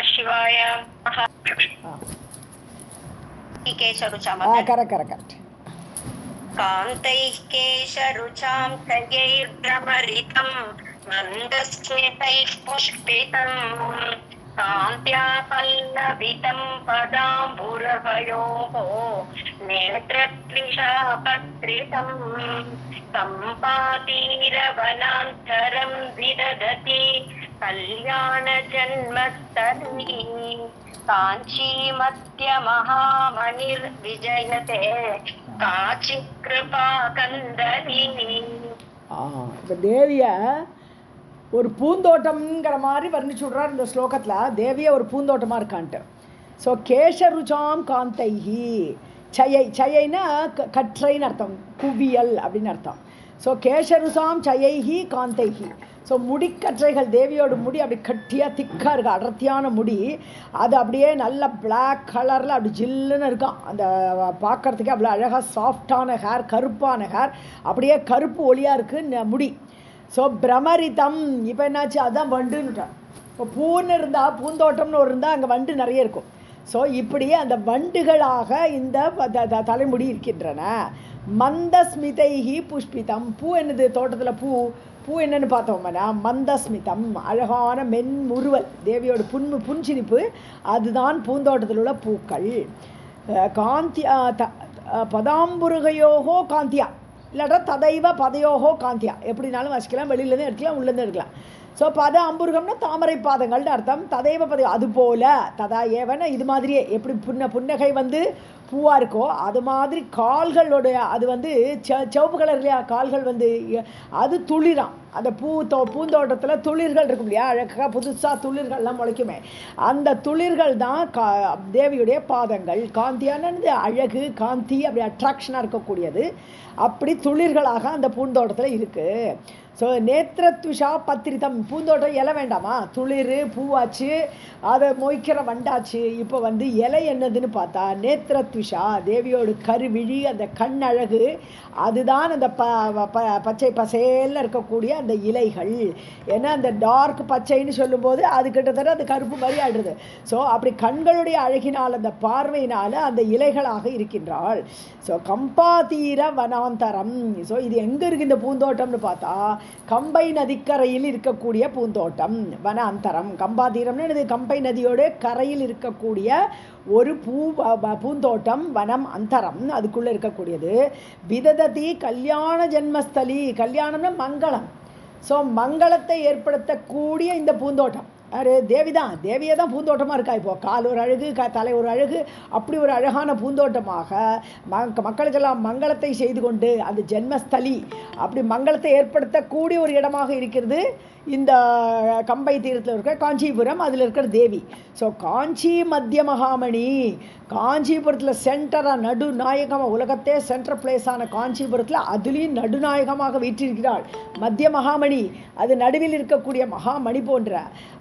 शिवाय करेक्ट कान्तैः केशरुचां तयैर्भ्रमरितं मन्दस्मितैः पुष्पितम् कान्त्या पल्लवितं पदाम्बुरभयोः नेत्रत्विषा पत्रितं सम्पातीरवनान्तरं विदधति कल्याणजन्मस्थली काञ्ची मध्य महामणिर्विजयते काची कृपा कंदली தேவிய ஒரு பூந்தோட்டம்ங்கிற மாதிரி வர்ணிச்சு விடுறார் இந்த ஸ்லோகத்தில். தேவிய ஒரு பூந்தோட்டமாக இருக்கான்ட்டு. ஸோ கேசருச்சாம் காந்தைஹி சயை சயைனா கற்றைன்னு அர்த்தம், குவியல் அப்படின்னு அர்த்தம். ஸோ கேசருசாம் சயைஹி காந்தைஹி. ஸோ முடிக்கற்றைகள், தேவியோட முடி அப்படி கட்டியாக திக்காக இருக்கா, அடர்த்தியான முடி. அது அப்படியே நல்ல பிளாக் கலரில் அப்படி ஜில்லுன்னு இருக்கான். அந்த பார்க்குறதுக்கே அவ்வளோ அழகாக சாஃப்டான ஹேர், கருப்பான ஹேர், அப்படியே கருப்பு ஒளியாக இருக்குது முடி. ஸோ பிரமரிதம். இப்போ என்னாச்சு, அதுதான் வண்டுன்னுட்டான். இப்போ பூன்னு இருந்தால், பூந்தோட்டம்னு ஒரு இருந்தால் அங்கே வண்டு நிறைய இருக்கும். ஸோ இப்படியே அந்த வண்டுகளாக இந்த தலைமுடி இருக்கின்றன. மந்தஸ்மிதைஹி புஷ்பிதம். பூ என்னது, தோட்டத்தில் பூ என்னன்னு பார்த்தோம்னா மந்தஸ்மிதம், அழகான மென்முறுவல், தேவியோட புன்சிரிப்பு, அதுதான் பூந்தோட்டத்தில் உள்ள பூக்கள். காந்தியா பதாம்புருகையோகோ காந்தியா, இல்லாட்டா ததைவ பதையோகோ காந்தியா, எப்படினாலும் வச்சுக்கலாம், வெளியிலேருந்து எடுக்கலாம், உள்ளேருந்து எடுக்கலாம். ஸோ பத அம்புருகம்னா தாமரை பாதங்கள்னு அர்த்தம். ததைவ பதை அதுபோல், ததா ஏவன இது மாதிரியே எப்படி புன்னகை வந்து பூவாக இருக்கோ அது மாதிரி கால்களோடைய அது வந்து சிவப்பு கலர் இல்லையா, கால்கள் வந்து அது துளிராம். அந்த பூந்தோட்டத்தில் துளிர்கள் இருக்கும் இல்லையா, அழகாக புதுசாக துளிர்கள்லாம் முளைக்குமே, அந்த துளிர்கள் தான் தேவியுடைய பாதங்கள். காந்தியானது அழகு, காந்தி அப்படி அட்ராக்ஷனாக இருக்கக்கூடியது, அப்படி துளிர்களாக அந்த பூந்தோட்டத்தில் இருக்குது. ஸோ நேத்திரத்விஷா பத்திரிதம். பூந்தோட்டம் இலை வேண்டாமா, துளிர் பூவாச்சு, அதை மொய்க்கிற வண்டாச்சு. இப்போ வந்து இலை என்னதுன்னு பார்த்தா நேத்திரத்விஷா, தேவியோட கருவிழி, அந்த கண் அழகு, அதுதான் அந்த பச்சை பசேல்னு இருக்கக்கூடிய அந்த இலைகள். ஏன்னா அந்த டார்க் பச்சைன்னு சொல்லும்போது அது கிட்டத்தட்ட அந்த கருப்பு மாதிரி ஆடுறது. ஸோ அப்படி கண்களுடைய அழகினால், அந்த பார்வையினால் அந்த இலைகளாக இருக்கின்றாள். ஸோ கம்பாதீர வனாந்தரம். ஸோ இது எங்கே இருக்குது இந்த பூந்தோட்டம்னு பார்த்தா கம்பை நதிக்கரையில் இருக்கக்கூடிய பூந்தோட்டம், வனாந்தரம். கம்பாதீரம்னு இது கம்பை நதியோட கரையில் இருக்கக்கூடிய ஒரு பூந்தோட்டம், வனம் அந்தரம், அதுக்குள்ளே இருக்கக்கூடியது. விதததி கல்யாண ஜென்மஸ்தலி. கல்யாணம்னா மங்களம். ஸோ மங்களத்தை ஏற்படுத்தக்கூடிய இந்த பூந்தோட்டம் யார், தேவிதான். தேவியே தான் பூந்தோட்டமாக இருக்கா. இப்போது கால் ஒரு அழகு, தலை ஒரு அழகு, அப்படி ஒரு அழகான பூந்தோட்டமாக மக்களுக்கெல்லாம் மங்களத்தை செய்து கொண்டு அந்த ஜென்மஸ்தலி அப்படி மங்களத்தை ஏற்படுத்தக்கூடிய ஒரு இடமாக இருக்கிறது இந்த கம்பை தீரத்தில் இருக்கிற காஞ்சிபுரம், அதில் இருக்கிற தேவி. ஸோ காஞ்சி மத்திய மகாமணி, காஞ்சிபுரத்தில் சென்டராக நடுநாயகமாக, உலகத்தே சென்ட்ரல் பிளேஸான காஞ்சிபுரத்தில் அதுலேயும் நடுநாயகமாக வீற்றிருக்கிறாள் மத்திய மகாமணி. அது நடுவில் இருக்கக்கூடிய மகாமணி போன்ற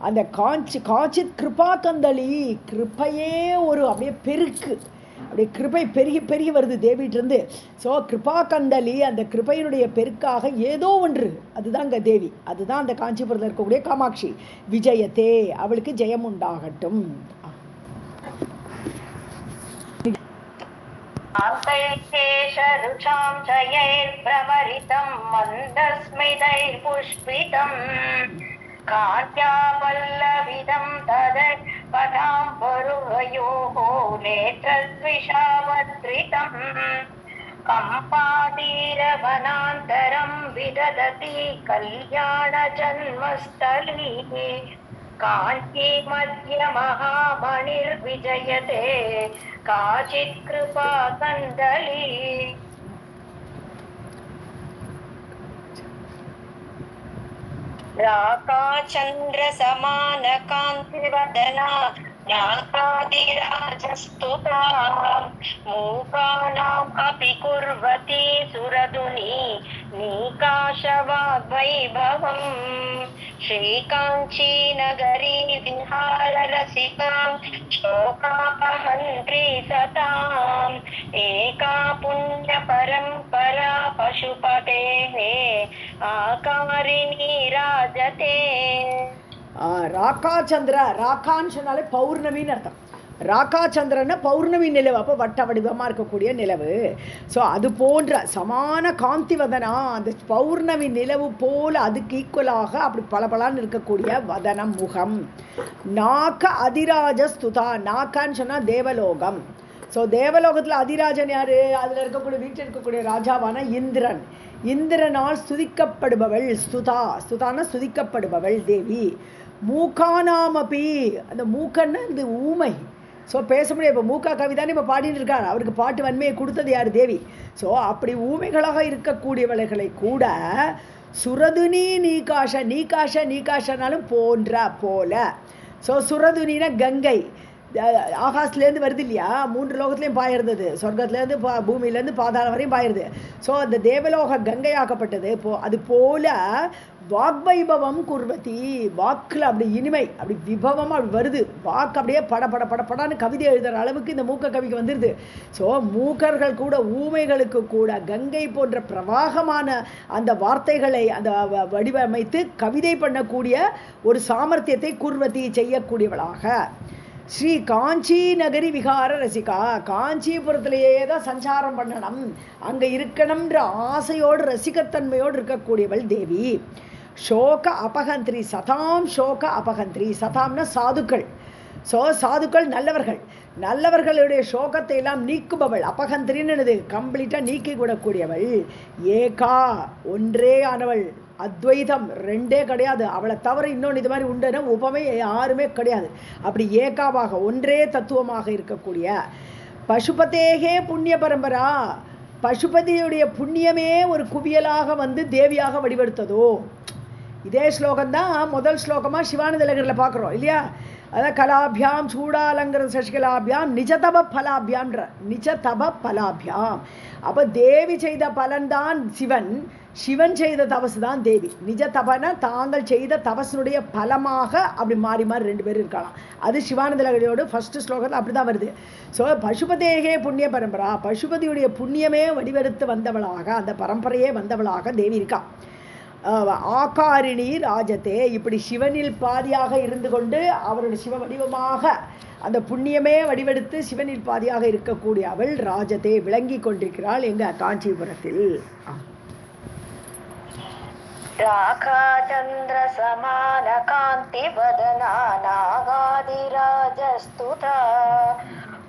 அந்த காஞ்சித் கிருபா கந்தளி, கிருப்பையே ஒரு அப்படியே பெருக்கு, அப்படியே கிருபை பெருகி பெருகி வருது தேவிட்டிருந்து. ஸோ கிருபா கந்தளி, அந்த கிருபையினுடைய பெருக்காக ஏதோ ஒன்று, அதுதான் அங்கே தேவி, அதுதான் அந்த காஞ்சிபுரத்தில் இருக்கக்கூடிய காமாட்சி. விஜயத்தே, அவளுக்கு ஜெயம் உண்டாகட்டும். कात्यापल्लविदं तदत् पदाम्बुरुहयोः नेत्रद्विषावत्रितं कम्पातीरवनान्तरं विदधति कल्याणजन्मस्थली काञ्ची मध्य महामणिर्विजयते काचित् कृपा कन्दली राका चंद्र समान कांतिवदना नाकादिराजस्तुता मूकानाम् अपि कुर्वती सुरधुनी नीकाशवाग्वैभवम् श्रीकाञ्ची नगरी विहाररसिकां शोकापहन्त्री सताम् एका पुण्यपरम्परा पशुपतेः आकारिणी राजते. ராக்காச்சந்திர, ராக்கான்னு சொன்னாலே பௌர்ணமின்னு அர்த்தம். ராக்காச்சந்திரன்னா பௌர்ணமி நிலவு, அப்போ வட்ட வடிவமாக இருக்கக்கூடிய நிலவு. ஸோ அது போன்ற சமான காந்தி வதனா, அந்த பௌர்ணமி நிலவு போல் அதுக்கு ஈக்குவலாக அப்படி பளபளன்னு இருக்கக்கூடிய வதனம், முகம். நாக்க அதிராஜ ஸ்துதா, நாக்கான்னு சொன்னால் தேவலோகம். ஸோ தேவலோகத்தில் அதிராஜன் யார்? அதில் இருக்கக்கூடிய வீட்டில் இருக்கக்கூடிய ராஜாவான இந்திரன். இந்திரனால் ஸ்துதிக்கப்படுபவள் ஸ்துதா, ஸ்துதான ஸ்துதிக்கப்படுபவள் தேவி. மூக்கானாமபி, அந்த மூக்கன்னு இந்த ஊமை. ஸோ பேச முடியாது. இப்போ மூக்கா கவிதானே இப்போ பாடின்னு இருக்கார், அவருக்கு பாட்டு வன்மையை கொடுத்தது யார்? தேவி. ஸோ அப்படி ஊமைகளாக இருக்கக்கூடியவர்களை கூட சுரதுனி நீகாஷ, நீகாஷ நீகாஷனாலும் போன்ற போல. ஸோ சுரதுனினா கங்கை, ஆகாசத்துலேருந்து வருது இல்லையா, 3 லோகத்துலேயும் பாயிருந்தது, சொர்க்கத்துலேருந்து பூமியிலேருந்து பாதாளம் வரையும் பாயிருது. ஸோ அந்த தேவலோக கங்கையாக்கப்பட்டது. அது போல வாக்வைபவம் குர்வதி, வாக்கில் அப்படி இனிமை, அப்படி விபவமாக அப்படி வருது. வாக்கு அப்படியே படன்னு கவிதை எழுதுகிற அளவுக்கு இந்த மூக்க கவிக்கு வந்துடுது. ஸோ மூக்கர்கள் கூட, ஊமைகளுக்கு கூட கங்கை போன்ற பிரவாகமான அந்த வார்த்தைகளை அந்த வடிவமைத்து கவிதை பண்ணக்கூடிய ஒரு சாமர்த்தியத்தை குர்வதி செய்யக்கூடியவளாக. ஸ்ரீ காஞ்சி நகரி விகார ரசிகா, காஞ்சிபுரத்திலேயே தான் சஞ்சாரம் பண்ணணும், அங்கே இருக்கணும்ன்ற ஆசையோடு ரசிகத்தன்மையோடு இருக்கக்கூடியவள் தேவி. சோக அபகந்திரி, சதாம் சோக அபகந்திரி. சதாம்னா சாதுக்கள். ஸோ சாதுக்கள் நல்லவர்கள், நல்லவர்களுடைய சோகத்தை எல்லாம் நீக்குபவள். அபகந்திரின்னு கம்ப்ளீட்டாக நீக்கி விடக்கூடியவள். ஏகா, ஒன்றே ஆனவள். அத்வைதம், ரெண்டே கிடையாது, அவளை தவிர இன்னொன்று இது மாதிரி உண்டுன்னா உபமை யாருமே கிடையாது. அப்படி ஏகாவாக ஒன்றே தத்துவமாக இருக்கக்கூடிய பசுபதேகே புண்ணிய பரம்பரா, பசுபதியுடைய புண்ணியமே ஒரு குவியலாக வந்து தேவியாக வடிவெடுத்ததோ. இதே ஸ்லோகம்தான் முதல் ஸ்லோகமாக சிவானந்தலகரில் பார்க்குறோம் இல்லையா. அதான் கலாபியாம் சூடாலங்கிற சசிகலாபியாம் நிஜதப பலாபியாம்ன்ற, நிஜதப பலாபியாம். அப்போ தேவி செய்த பலன்தான் சிவன், சிவன் செய்த தபசு தான் தேவி. நிஜ தபன தாங்கள் செய்த தபசனுடைய பலமாக அப்படி மாறி மாறி 2 பேர் இருக்கலாம். அது சிவானந்தலகரியோட ஃபர்ஸ்ட் ஸ்லோகத்தில் அப்படி தான் வருது. ஸோ பசுபதேகே புண்ணிய பரம்பரா, பசுபதியுடைய புண்ணியமே வடிவெடுத்து வந்தவளாக, அந்த பரம்பரையே வந்தவளாக தேவி இருக்கா. ஆகாரிணி ராஜத்தே, இப்படி சிவனில் பாதியாக இருந்து கொண்டு அவருடைய சிவ வடிவமாக அந்த புண்ணியமே வடிவெடுத்து சிவனில் பாதியாக இருக்கக்கூடிய அவள் ராஜத்தே விளங்கி கொண்டிருக்கிறாள் எங்க காஞ்சிபுரத்தில். ராகாச்சந்திர சமான காந்தி வதனா நாகாதிராஜஸ்துதா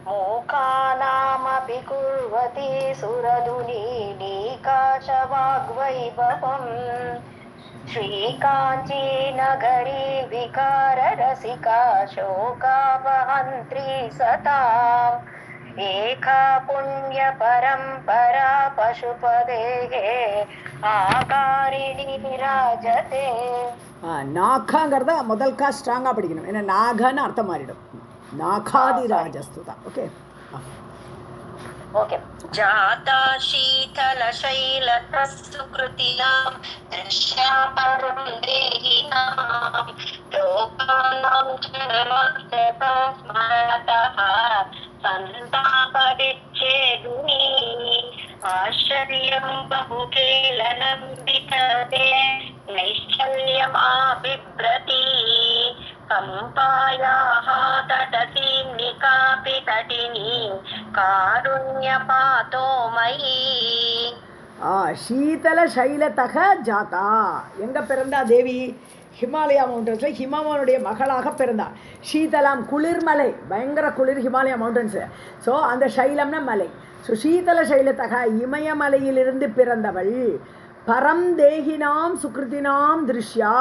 மூகானாமபி குர்வதி சுரதுனி நீகாஷ வாக்வைபவம் ஸ்ரீகாஞ்சி நகரி விகார ரசிகா சோகாபஹந்த்ரி சதாம் ஏகா புண்ணிய பரம்பரா பசுபதேகே ஆகாரிணி ராஜதே. நாகாங்கிறத முதல் கா ஸ்ட்ராங்காக படிக்கணும், ஏன்னா நாகன்னு அர்த்தம் மாறிடும். நாகாதி ராஜஸ்துதா. Okay okay. ஜாதா சீதல சைல சுக்ருதினாம் தர்ஷாபரம் தேஹினாம் லோகானாம் ஜனமஸ்தம் ஸ்மரதஹ சந்தாபரிச்சேதுனி ஆச்சரியம் பகுகேலனம் விததே நைஷ்சல்யம் ஆபிப்ரதி கம்பாயாஹ தடசீம் நிகாபி தடினி காருண்யபாதோ மயி. சீதல சைலத்தக ஜாதா, எங்க பிறந்தா தேவி? ஹிமாலயா மவுண்டன்ஸில் ஹிமவானுடைய மகளாக பிறந்தாள். சீதலாம் குளிர்மலை, பயங்கர குளிர் ஹிமாலயா மவுண்டன்ஸு. ஸோ அந்த சைலம்னா மலை. ஸோ சீதல சைலத்தக இமயமலையிலிருந்து பிறந்தவள். பரம்தேகினாம் சுக்ருதினாம் திருஷ்யா,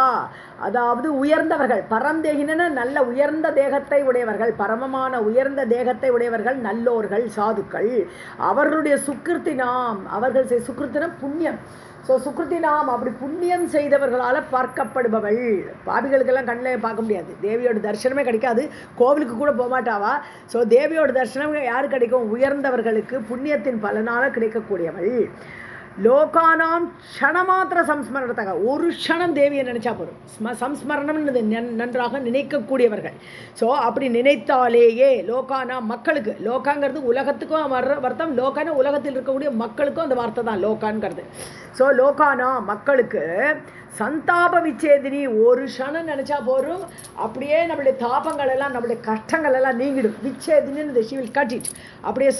அதாவது உயர்ந்தவர்கள். பரம்தேகினா நல்ல உயர்ந்த தேகத்தை உடையவர்கள், பரமமான உயர்ந்த தேகத்தை உடையவர்கள், நல்லோர்கள், சாதுக்கள். அவர்களுடைய சுக்ருத்தினாம், அவர்கள் சுக்ருத்தினம் புண்ணியம். ஸோ சுக்ருத்தினாம், அப்படி புண்ணியம் செய்தவர்களால் பார்க்கப்படுபவள். பாவிகளுக்கெல்லாம் கண்ணில் பார்க்க முடியாது, தேவியோட தரிசனமே கிடைக்காது, கோவிலுக்கு கூட போகமாட்டாவா. ஸோ தேவியோட தரிசனம் யார் கிடைக்கும்? உயர்ந்தவர்களுக்கு புண்ணியத்தின் பலனால் கிடைக்கக்கூடியவள். லோகானாம் க்ஷணமாத்திர சம்ஸ்மரணத்தக, ஒரு க்ஷணம் தேவியை நினைச்சா போதும். சம்ஸ்மரணம்னு நன்றாக நினைக்கக்கூடியவர்கள். ஸோ அப்படி நினைத்தாலேயே லோகானாம் மக்களுக்கு, லோகாங்கிறது உலகத்துக்கும் வர்ற அர்த்தம், லோகான உலகத்தில் இருக்கக்கூடிய மக்களுக்கும் அந்த வார்த்தை தான் லோகான்ங்கிறது. ஸோ லோகானா மக்களுக்கு சந்தாப விச்சேதினி, ஒரு க்ஷணம் நினச்சா போரும், அப்படியே நம்மளுடைய தாபங்கள் எல்லாம் நம்மளுடைய கஷ்டங்கள் எல்லாம் நீங்கிடும். விச்சேதினி ஷி வில் கட் இட், அப்படியே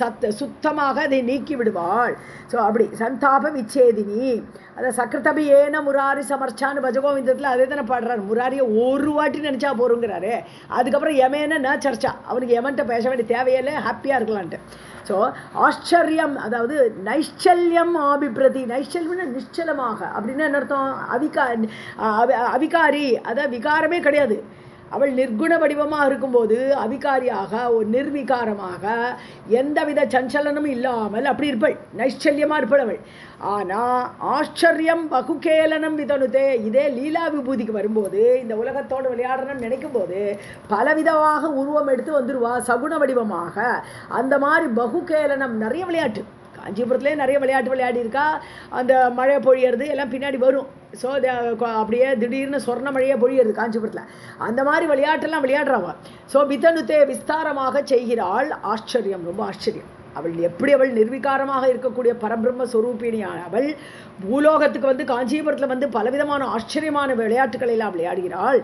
சுத்தமாக அதை நீக்கி விடுவாள். ஸோ அப்படி சந்தாப விச்சேதினி. அதை சக்கரதபி ஏன முராரி சமர்ச்சான்னு பஜகோவிந்தத்தில் அதே தானே பாடுறாரு. முராரியை ஒரு வாட்டி நினச்சா போருங்கிறாரு. அதுக்கப்புறம் யமேன ந சர்ச்சா, அவனுக்கு யமன்ட்ட பேச வேண்டிய தேவையில்லை, ஹாப்பியாக இருக்கலான்ட்டு. ஸோ ஆச்சரியம், அதாவது நைஷ்சல்யம் ஆபிப்ரதி. நைஷ்சல்யம்னா நிச்சலமாக, அப்படின்னா என்ன அர்த்தம்? அவிகாரி, அதாவது விகாரமே கிடையாது. அவள் நிர்குண வடிவமாக இருக்கும்போது அவிகாரியாக, ஒரு நிர்விகாரமாக, எந்தவித சஞ்சலனும் இல்லாமல் அப்படி இருப்பள், நைஷ்சல்யமாக இருப்பள் அவள். ஆனால் ஆச்சரியம் பகுகேலனம் விதனுதே, இதே லீலா விபூதிக்கு வரும்போது, இந்த உலகத்தோடு விளையாடணும்னு நினைக்கும் போது பலவிதமாக உருவம் எடுத்து வந்துடுவா, சகுண வடிவமாக. அந்த மாதிரி பகுகேலனம், நிறைய விளையாட்டு காஞ்சிபுரத்துலேயே நிறைய விளையாட்டு விளையாடி இருக்கா. அந்த மழை பொழியறது எல்லாம் பின்னாடி வரும். ஸோ அப்படியே திடீர்னு சொர்ண மழையே பொழியறது காஞ்சிபுரத்தில். அந்த மாதிரி விளையாட்டெல்லாம் விளையாடுறாவா. ஸோ விதனுத்தே, விஸ்தாரமாக செய்கிறாள். ஆச்சரியம், ரொம்ப ஆச்சரியம். அவள் எப்படி அவள் நிர்விகாரமாக இருக்கக்கூடிய பரபிரம்ம ஸ்வரூபிணியான அவள் பூலோகத்துக்கு வந்து காஞ்சிபுரத்தில் வந்து பலவிதமான ஆச்சரியமான விளையாட்டுக்களை எல்லாம் விளையாடுகிறாள்.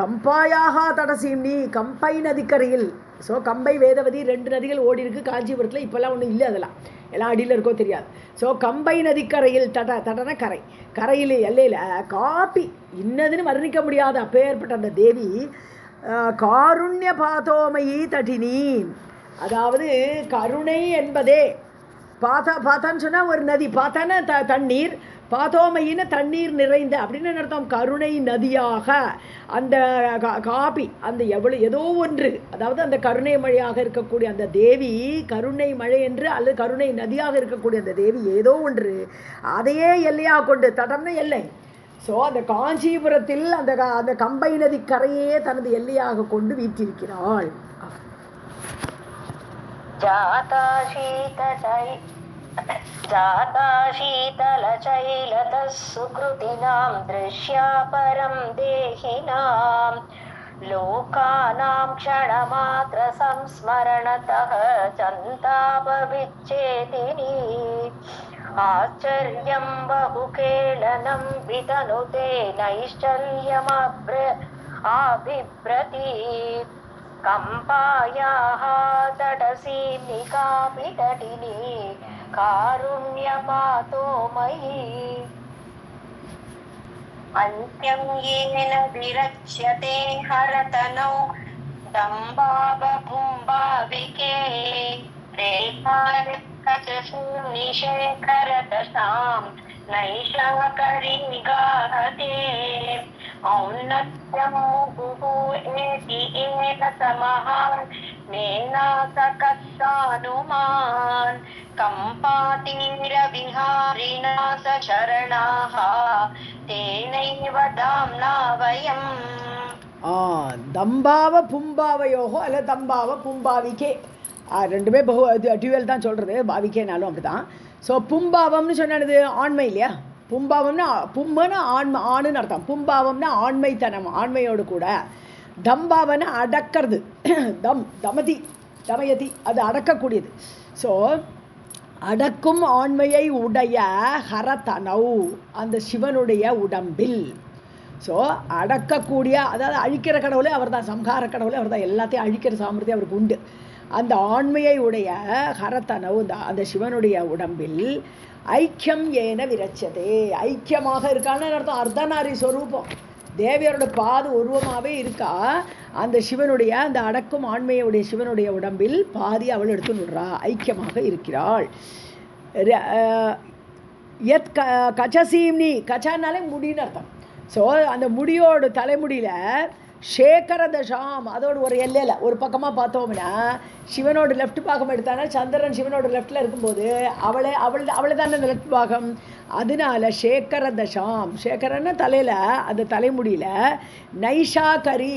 கம்பாயாக தடசீம்னி, கம்பை நதிக்கரையில். ஸோ கம்பை வேதவதி 2 நதிகள் ஓடி இருக்கு காஞ்சிபுரத்தில். இப்போல்லாம் ஒன்றும் இல்லை, அதெல்லாம் எல்லாம் அடியில் இருக்கோ தெரியாது. ஸோ கம்பை நதிக்கரையில், தடன கரை, கரையில் எல்லையில் காப்பி இன்னதுன்னு வர்ணிக்க முடியாத அப்பேற்பட்ட அந்த தேவி காருண்ய பாதோமயி தட்டினி. அதாவது கருணை என்பதே பாத்தான்னு சொன்னால் ஒரு நதி, பார்த்தான தண்ணீர், பாத்தோமையின தண்ணீர் நிறைந்த அப்படின்னு அர்த்தம். கருணை நதியாக அந்த காபி, அந்த ஏதோ ஒன்று, அதாவது அந்த கருணை மழையாக இருக்கக்கூடிய அந்த தேவி, கருணை மழை என்று அல்லது கருணை நதியாக இருக்கக்கூடிய அந்த தேவி ஏதோ ஒன்று, அதையே எல்லையாக கொண்டு, தடம்னா எல்லை. ஸோ அந்த காஞ்சிபுரத்தில் அந்த கம்பை நதி கரையே தனது எல்லையாக கொண்டு வீற்றிருக்கிறாள். जाता शीतलचैलतः सुकृतिनां दृश्या परं देहिनां लोकानां क्षणमात्र संस्मरणतः चन्तापविच्छेदिनी आश्चर्यं बहुकेलनं वितनुते नैश्चल्यमाबिभ्रति कम्पायाः तटसीनिकापि तटिनी कारुण्यपातोमयी अन्त्यं येन विरच्यते हरतनौ दम्बाबभुम्बाविके रेखारिकशूनिशेखरदशां नैशाकरीगाहते औन्नत्यं मुहुः एति एन समहान् मेनासकस्सानुमान् कम्पातीरविहारिणा सचरणाः तेनैव दाम्ना वयम्. தம்பாவ பும்பாவையோகோ அல்ல தம்பாவ பும்பாவிக்கே, ரெண்டுமே டியூவல் தான் சொல்கிறது, பாவிக்கேனாலும் அப்படி தான். ஸோ பும்பாவம்னு சொன்னது ஆண்மை இல்லையா? பும்பாவம்னா பும்மனா ஆணுன்னு அர்த்தம். பும்பாவம்னா ஆண்மைத்தனம், ஆண்மையோடு கூட. தம்பாவனை அடக்கிறது, தமயதி அது அடக்கக்கூடியது. ஸோ அடக்கும் ஆண்மையை உடைய ஹரதனௌ, அந்த சிவனுடைய உடம்பில். ஸோ அடக்கக்கூடிய, அதாவது அழிக்கிற கடவுளே அவர் தான், சம்ஹார கடவுளே அவர் தான், எல்லாத்தையும் அழிக்கிற சாமர்த்தியம் அவருக்கு உண்டு. அந்த ஆண்மையை உடைய ஹரதனௌ, அந்த சிவனுடைய உடம்பில் ஐக்கியம் ஏன விரச்சதே, ஐக்கியமாக இருக்கான்னு அர்த்தம். அர்த்தநாரி ஸ்வரூபம், தேவியரோட பாது உருவமாகவே இருக்கா. அந்த சிவனுடைய, அந்த அடக்கும் ஆண்மையுடைய சிவனுடைய உடம்பில் பாதி அவள் எடுத்து விடுறா, ஐக்கியமாக இருக்கிறாள். எத் கச்சசீம்னி, கச்சானாலே முடின்னு அர்த்தம். ஸோ அந்த முடியோட தலைமுடியில் சேகரதசாம், அதோட ஒரு எல்லையில் ஒரு பக்கமாக பார்த்தோம்னா சிவனோட லெஃப்ட் பாகம் எடுத்தானா, சந்திரன் சிவனோட லெஃப்டில் இருக்கும்போது அவளை தானே அந்த லெஃப்ட் பாகம். அதனால சேகரதசாம், சேகரன்னா தலையில், அந்த தலைமுடியில் நைஷாகரி,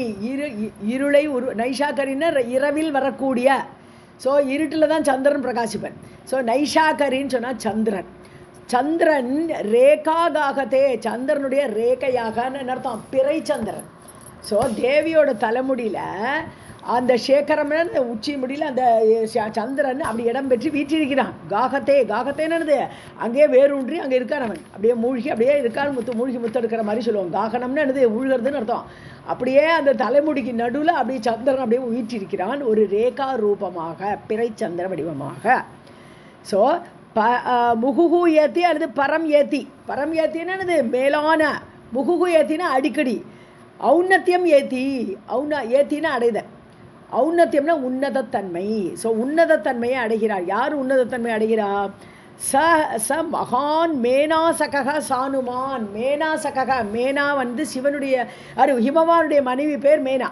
இருளை நைஷாகரின்னா இரவில் வரக்கூடிய. ஸோ இருட்டில் தான் சந்திரன் பிரகாசிப்பன். ஸோ நைஷாகரின்னு சொன்னால் சந்திரன். சந்திரன் ரேகாகாகத்தே, சந்திரனுடைய ரேகையாக அர்த்தம், பிறை சந்திரன். ஸோ தேவியோட தலைமுடியில் அந்த சேகரம்னு அந்த உச்சி முடியில் அந்த சந்திரன் அப்படி இடம் பெற்று வீற்றிருக்கிறான். காகத்தேன்னு அங்கேயே வேரூன்றி அங்கே இருக்கான் அவன். அப்படியே மூழ்கி அப்படியே இருக்கான், மூழ்கி முத்தெடுக்கிற மாதிரி சொல்லுவோம். காகனம்னு என்னது, ஊழ்கிறதுன்னு அர்த்தம். அப்படியே அந்த தலைமுடிக்கு நடுவில் அப்படியே சந்திரன் அப்படியே வீற்றிருக்கிறான், ஒரு ரேகா ரூபமாக, பிறை சந்திர வடிவமாக. ஸோ முகுகு ஏத்தி அல்லது பரம் ஏத்தி. பரம் ஏத்தின்னு மேலான, முகுகு ஏத்தினா அடிக்கடி, ஔன்னத்தியம் ஏத்தி, ஏத்தினா அடைத, ஔன்னத்தியம்னா உன்னதத்தன்மை. ஸோ உன்னதத்தன்மையை அடைகிறார். யார் உன்னதத்தன்மை அடைகிறார்? ச மகான் மேனாசக சானுமான். மேனாசக, மேனா சிவனுடைய ஹிமவானுடைய மனைவி பேர் மேனா.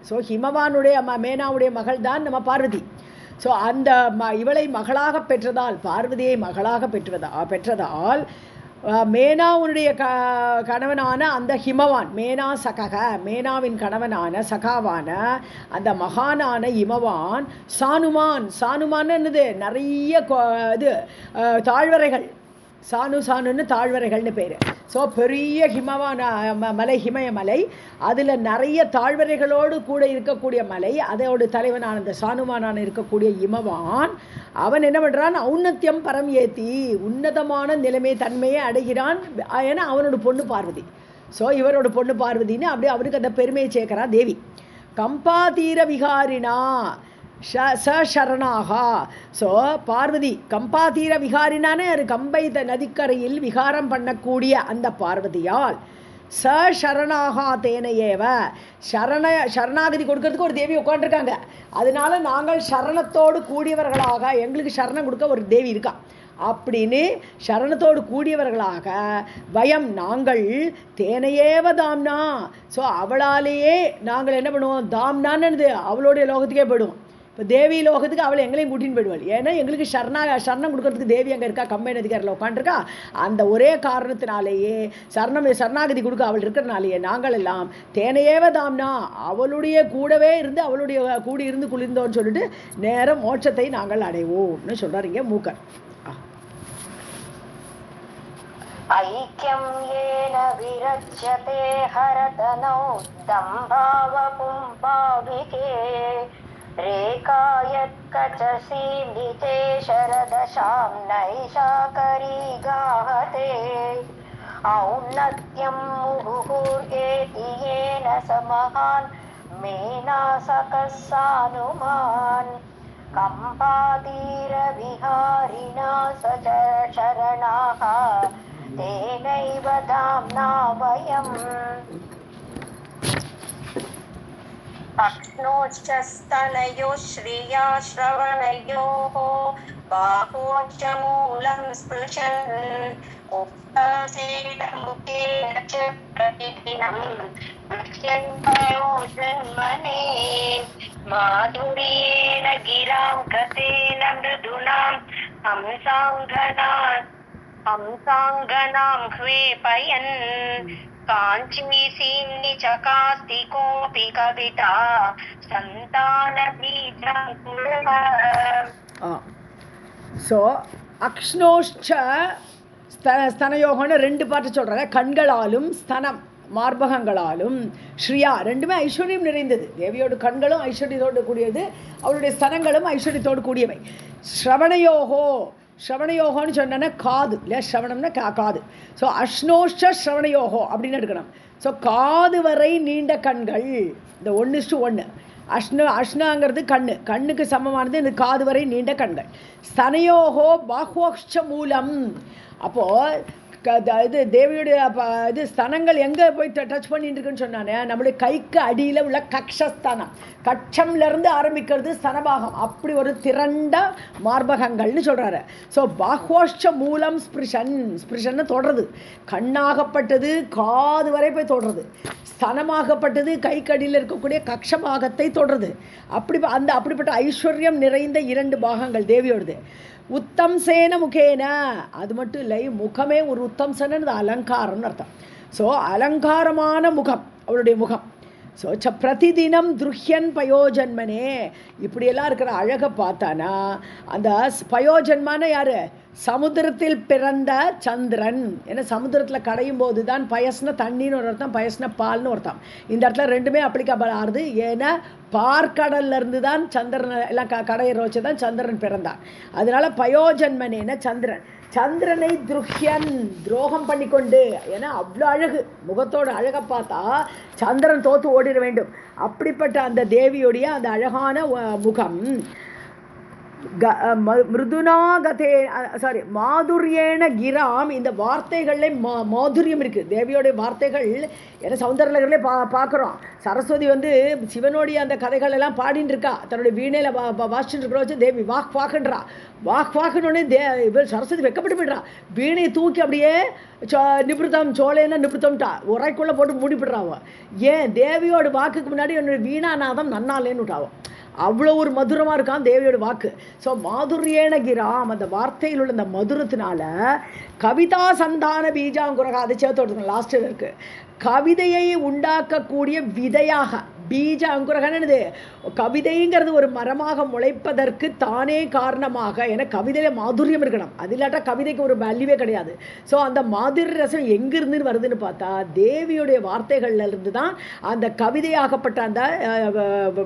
ஸோ ஹிமவானுடைய மேனாவுடைய மகள் தான் நம்ம பார்வதி. ஸோ அந்த இவளை மகளாக பெற்றதால், பார்வதியை மகளாக பெற்றதால் மேனாவுடைய கணவனான அந்த ஹிமவான், மேனா சகக, மேனாவின் கணவனான சகாவான அந்த மகானான இமவான் சானுமான் என்னது, நிறைய இது தாழ்வரைகள், சானுன்னு தாழ்வரைகள்னு பேர். ஸோ பெரிய மலை, ஹிமயமலை, அதில் நிறைய தாழ்வரைகளோடு கூட இருக்கக்கூடிய மலை, அதோட தலைவனான அந்த சானுமானான இருக்கக்கூடிய இமவான், அவன் என்ன பண்ணுறான்? ஔன்னத்தியம் பரம் ஏத்தி, உன்னதமான நிலைமை தன்மையை அடைகிறான். ஏன்னா அவனோட பொண்ணு பார்வதி. ஸோ இவரோட பொண்ணு பார்வதின்னு அப்படியே அவருக்கு அந்த பெருமையை சேர்க்கிறான் தேவி. கம்பாதீர விகாரினா சரணாகா. ஸோ பார்வதி கம்பாதீர விகாரினானே கம்பை நதிக்கரையில் விகாரம் பண்ணக்கூடிய அந்த பார்வதியால் சரணாகா தேனையேவ, சரணாகதி கொடுக்கறதுக்கு ஒரு தேவி உட்காந்துருக்காங்க. அதனால நாங்கள் சரணத்தோடு கூடியவர்களாக, எங்களுக்கு சரணம் கொடுக்க ஒரு தேவி இருக்கா அப்படின்னு சரணத்தோடு கூடியவர்களாக வயம் நாங்கள் தேனையேவ தாம்னா. ஸோ அவளாலேயே நாங்கள் என்ன பண்ணுவோம்? தாம்னான்னு அவளுடைய லோகத்துக்கே போயிடுவோம். இப்போ தேவி லோகத்துக்கு அவளை எங்களையும் கூட்டின்னு போயிடுவாள். ஏன்னா எங்களுக்கு சரணம் கொடுக்கறதுக்கு தேவி அங்கே இருக்கா, கம்பை நதிக்காரில் உட்காந்துருக்கா. அந்த ஒரே காரணத்தினாலேயே சரணாகதி கொடுக்க அவள் இருக்கிறனாலேயே நாங்கள் எல்லாம் தேனையேவ தாம்னா, அவளுடைய கூடவே இருந்து, அவளுடைய கூடி இருந்து குளிர்ந்தோன்னு சொல்லிட்டு நேரம் மோட்சத்தை நாங்கள் அடைவோம்னு சொல்கிறார் இங்கே மூக்கர். ஐக்கியம் ஏன விரச்யதே ஹரதனௌ தம்பாவ பும்பாவிகே रेकायत्कचसीम्बिते शरदशां नैषाकरी गाहते औन्नत्यं मुहुर्येति येन समहान् मेनासकः सानुमान् कम्पातीरविहारिणा शरणाः तेनैव धाम्ना वयम् अक्ष्णोश्च स्तनयो श्रिया श्रवणयोः बाहोश्च मूलं स्पृशन् उक्तासेन मुखेन च प्रतिदिनं दृश्यन्तो जन्मने माधुर्येण गिरां गतेन मृदुनां हंसाङ्गनां ह्वेपयन् काञ्चीसीम्नि चकास्तिकोऽपि कविता सन्तानबीजं कुर्व. ஸோ அக்ஷ்ணோஷ்ச ஸ்தனயோகம்னு ரெண்டு பாட்டு சொல்கிறாங்க. கண்களாலும் ஸ்தனம் மார்பகங்களாலும் ஸ்ரீயா ரெண்டுமே ஐஸ்வர்யம் நிறைந்தது. தேவியோட கண்களும் ஐஸ்வர்யத்தோடு கூடியது, அவளுடைய ஸ்தனங்களும் ஐஸ்வர்யத்தோடு கூடியவை. ஸ்ரவணயோகம்னு சொன்னா காது இல்லை, ஸ்ரவணம்னா காது. ஸோ அஷ்ணோஷ்ச ஸ்ரவணயோகோ அப்படின்னு எடுக்கணும். ஸோ காது வரை நீண்ட கண்கள், இந்த 1:1. அஷ்ணாங்கிறது கண்ணுக்கு சமமானது, இந்த காது வரை நீண்ட கண்கள். ஸ்தனயோகோ பாஹ்வோக்ஷ மூலம். அப்போது இது தேவியுடைய இது ஸ்தனங்கள் எங்கே போய் டச் பண்ணிட்டு இருக்குன்னு சொன்னானே, நம்மளுடைய கைக்கு அடியில் உள்ள கக்ஷஸ்தானம், கட்சம்லேருந்து ஆரம்பிக்கிறது ஸ்தனபாகம். அப்படி ஒரு திரண்ட மார்பகங்கள்னு சொல்கிறாரு. ஸோ பாஹ்வோஷ்ச மூலம் ஸ்பிருஷன்னு தொடருது. கண்ணாகப்பட்டது காது வரை போய் தொடருது. ஸ்தனமாகப்பட்டது கைக்கடியில் இருக்கக்கூடிய கக்ஷபாகத்தை தொடருது. அப்படிப்பட்ட ஐஸ்வர்யம் நிறைந்த 2 பாகங்கள் தேவியோடது. உத்தம் சேன முகேன, அது மட்டும் இல்லை, முகமே ஒரு உத்தம் சேனது அலங்காரம்னு அர்த்தம். ஸோ அலங்காரமான முகம் அவளுடைய முகம். ஸோ பிரதிதினம் துருஹ்யன் பயோஜன்மனே, இப்படியெல்லாம் இருக்கிற அழகை பார்த்தானா அந்த பயோஜன்மான யார்? சமுத்திரத்தில் பிறந்த சந்திரன். ஏன்னா சமுத்திரத்தில் கடையும் போது தான் பயஸ்ன தண்ணின்னு ஒரு அர்த்தம், பயஸ்ன பால்னு ஒரு அர்த்தம். இந்த இடத்துல ரெண்டுமே அப்ளிகபிள் ஆகுது. ஏன்னா பார்க்கடல்ல இருந்து தான் சந்திரன் எல்லாம் கடையை ரோச்சு தான் சந்திரன் பிறந்தான். அதனால பயோஜன்மனேன சந்திரன். சந்திரனை துருஹ்யன் துரோகம் பண்ணிக்கொண்டு, ஏன்னா அவ்வளோ அழகு, முகத்தோட அழகை பார்த்தா சந்திரன் தோத்து ஓடிட வேண்டும். அப்படிப்பட்ட அந்த தேவியுடைய அந்த அழகான முகம் மிருதுனாகதே மாதுரியேன கிராம். இந்த வார்த்தைகளில் மாதுரியம் இருக்குது தேவியோடைய வார்த்தைகள். ஏன்னா சௌந்தரலகரிலே பார்க்குறோம், சரஸ்வதி வந்து சிவனுடைய அந்த கதைகள் எல்லாம் பாடின்னு இருக்கா, தன்னுடைய வீணையில் வாசிச்சுட்டு இருக்கிற வச்சு தேவி வாக் வாக்குன்றா. வாக் வாக்குன்னு சரஸ்வதி வெக்கப்பட்டு போய்ட்றா. வீணையை தூக்கி அப்படியே நிபுத்தம் சோழேன்னா நிபுத்தம்ட்டா உரைக்குள்ளே போட்டு மூடிவிடுறாவோ. ஏன் தேவியோட வாக்குக்கு முன்னாடி என்னுடைய வீணாநாதம் நன்னாலேன்னு விட்டாவும். அவ்வளோ ஒரு மதுரமாக இருக்கான் தேவியோட வாக்கு. ஸோ மாதுரியேன கிராம், அந்த வார்த்தையில் உள்ள அந்த மதுரத்தினால கவிதா சந்தான பீஜாங்குரகா, அதை சேர்த்து விடுங்க லாஸ்ட்டில் இருக்குது. கவிதையை உண்டாக்கக்கூடிய விதையாக பீஜ அங்குரகன்னு, கவிதைங்கிறது ஒரு மரமாக முளைப்பதற்கு தானே காரணமாக. ஏன்னா கவிதையில் மாதுரியம் இருக்கணும், அது இல்லாட்டா கவிதைக்கு ஒரு வேல்யூவே கிடையாது. ஸோ அந்த மாதுரிய ரசம் எங்கிருந்து வருதுன்னு பார்த்தா தேவியுடைய வார்த்தைகள்ல இருந்து தான் அந்த கவிதையாகப்பட்ட அந்த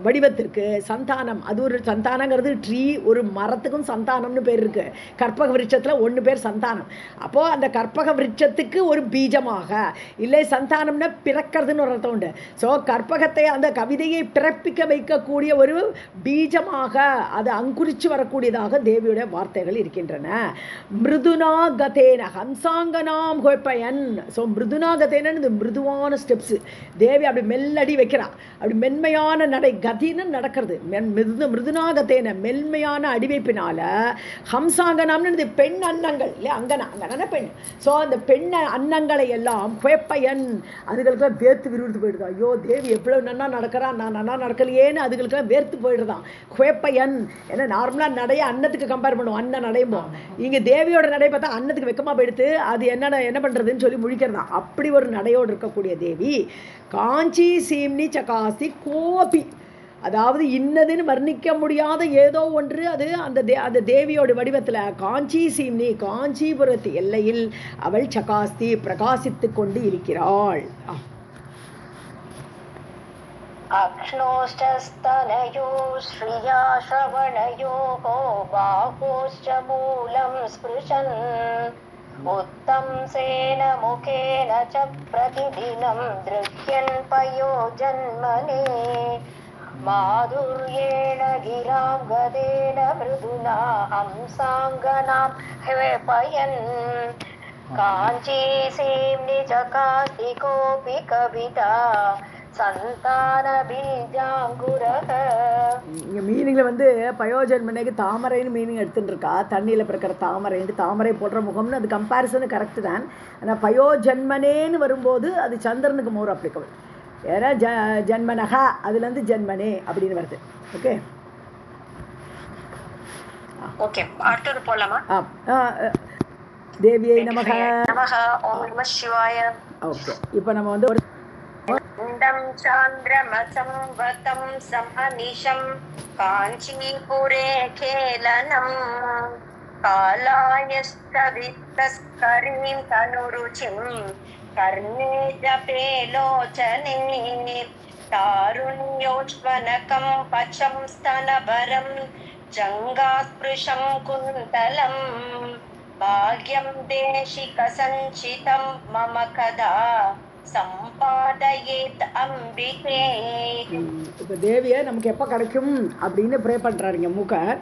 வடிவத்திற்கு சந்தானம். அது ஒரு சந்தானங்கிறது ட்ரீ, ஒரு மரத்துக்கும் சந்தானம்னு பேர் இருக்கு. கற்பக விருட்சத்தில் ஒன்று பேர் சந்தானம். அப்போது அந்த கற்பக விருட்சத்துக்கு ஒரு பீஜமாக, இல்லை சந்தானம்னா பிறக்கிறதுன்னு ஒரு அர்த்தம் உண்டு. ஸோ கற்பகத்தை அந்த கவிதையை பிறப்பிக்க வைக்கக்கூடிய ஒரு பீஜமாக, அது அங்குரிச்சு வரக்கூடியதாக தேவியுடைய வார்த்தைகள் இருக்கின்றன. மிருதுனா கதேன ஹம்சாங்கனாம் ஹொப்பயன். ஸோ மிருதுனா கதேன மிருதுவான ஸ்டெப்ஸ் தேவி அப்படி மெல்லடி வைக்கிறா, அப்படி மென்மையான நடை. கதின்னு நடக்கிறது, மிருதுனா கதேன மென்மையான அடிவைப்பினால. ஹம்சாங்கனாம்னு பெண் அன்னங்கள் இல்லை, அங்கனா அங்கனா பெண். ஸோ அந்த பெண் அன்னங்களை எல்லாம் ஹொப்பயன், அதுகளுக்கெல்லாம் வேர்த்து விருது போயிடுது. ஐயோ தேவி எவ்வளவு நன்னா நடக்கிறான், நான் நன்னா நடக்கலையேன்னு அதுகளுக்கெல்லாம் வேர்த்து போயிடுதான் ஹொப்பயன். ஏன்னா நார்மலாக நடைய அன்னத்துக்கு கம்பேர் பண்ணுவோம், அண்ணன் நடையும்போம். இங்கே தேவியோட நடை பார்த்தா அன்னத்துக்கு வெக்கமாக போயிடுத்து, அது என்ன பண்ணுறதுன்னு சொல்லி முழிக்கிறதான். அப்படி ஒரு நடையோடு இருக்கக்கூடிய தேவி. காஞ்சி சீம்னி சகாசி கோபி, அதாவது இன்னதுன்னு வர்ணிக்க முடியாத ஏதோ ஒன்று, அது அந்த தேவியோட வடிவத்தில் காஞ்சி சீம்னி காஞ்சிபுரத்து எல்லையில் அவள் சகாஸ்தி பிரகாசித்து கொண்டு இருக்கிறாள். அக்ஷ்ணோஷ்டஸ்தனயோ ஸ்ரீயா ஸ்ரவணயோः பாஹோश्च மூலம் ஸ்பிருஷன் உத்தம் சேன முகேன ச பிரதிதினம் த்ருஹ்யன் பயோஜன்மனே மாதுர்யேண கிராம் கதேன மிருதுனா ஹம்சாங்கனாம் ஹ்வேபயன் காஞ்சி சீம்னி சகாஸ்தி கோபி கவிதா சந்தான பீஜாங்குரக. இங்கே மீனிங்கில் வந்து பயோஜன்மனைக்கு தாமரைன்னு மீனிங் எடுத்துட்டு இருக்கா. தண்ணியில் பிறக்கிற தாமரைன்னு, தாமரை போடுற முகம்னு அது கம்பேரிசனு கரெக்டு தான். ஆனால் பயோஜன்மனேன்னு வரும்போது அது சந்திரனுக்கு மோர் அப்ளிகபிள். ஏன்னா ஜன்மனகா அதுலேருந்து ஜன்மனே அப்படின்னு வருது. ஓகே ஓகே, அடுத்தது போலாமா? தேவியை நமக. ஓம் நம சிவாய. ஓகே, இப்போ நம்ம வந்து ஒரு சாந்திரமசம் வதம் சமநிஷம் காஞ்சிபுரே கேலனம் காலாயஸ்தவித்தஸ்கரீம் தனுருச்சிம் கர்ணே ஜபே லோச்சனே தாருண்யோஜ்வனகம் பச்சம் ஸ்தனபரம் ஜங்காஸ்பிருஷம் குந்தலம் பாக்யம் தேசிக சஞ்சிதம் மம கதா சம்பாதயேத் அம்பிகே. இப்போ தேவியை நமக்கு எப்போ கிடைக்கும் அப்படின்னு ப்ரே பண்ணுறாருங்க மூக்கர்.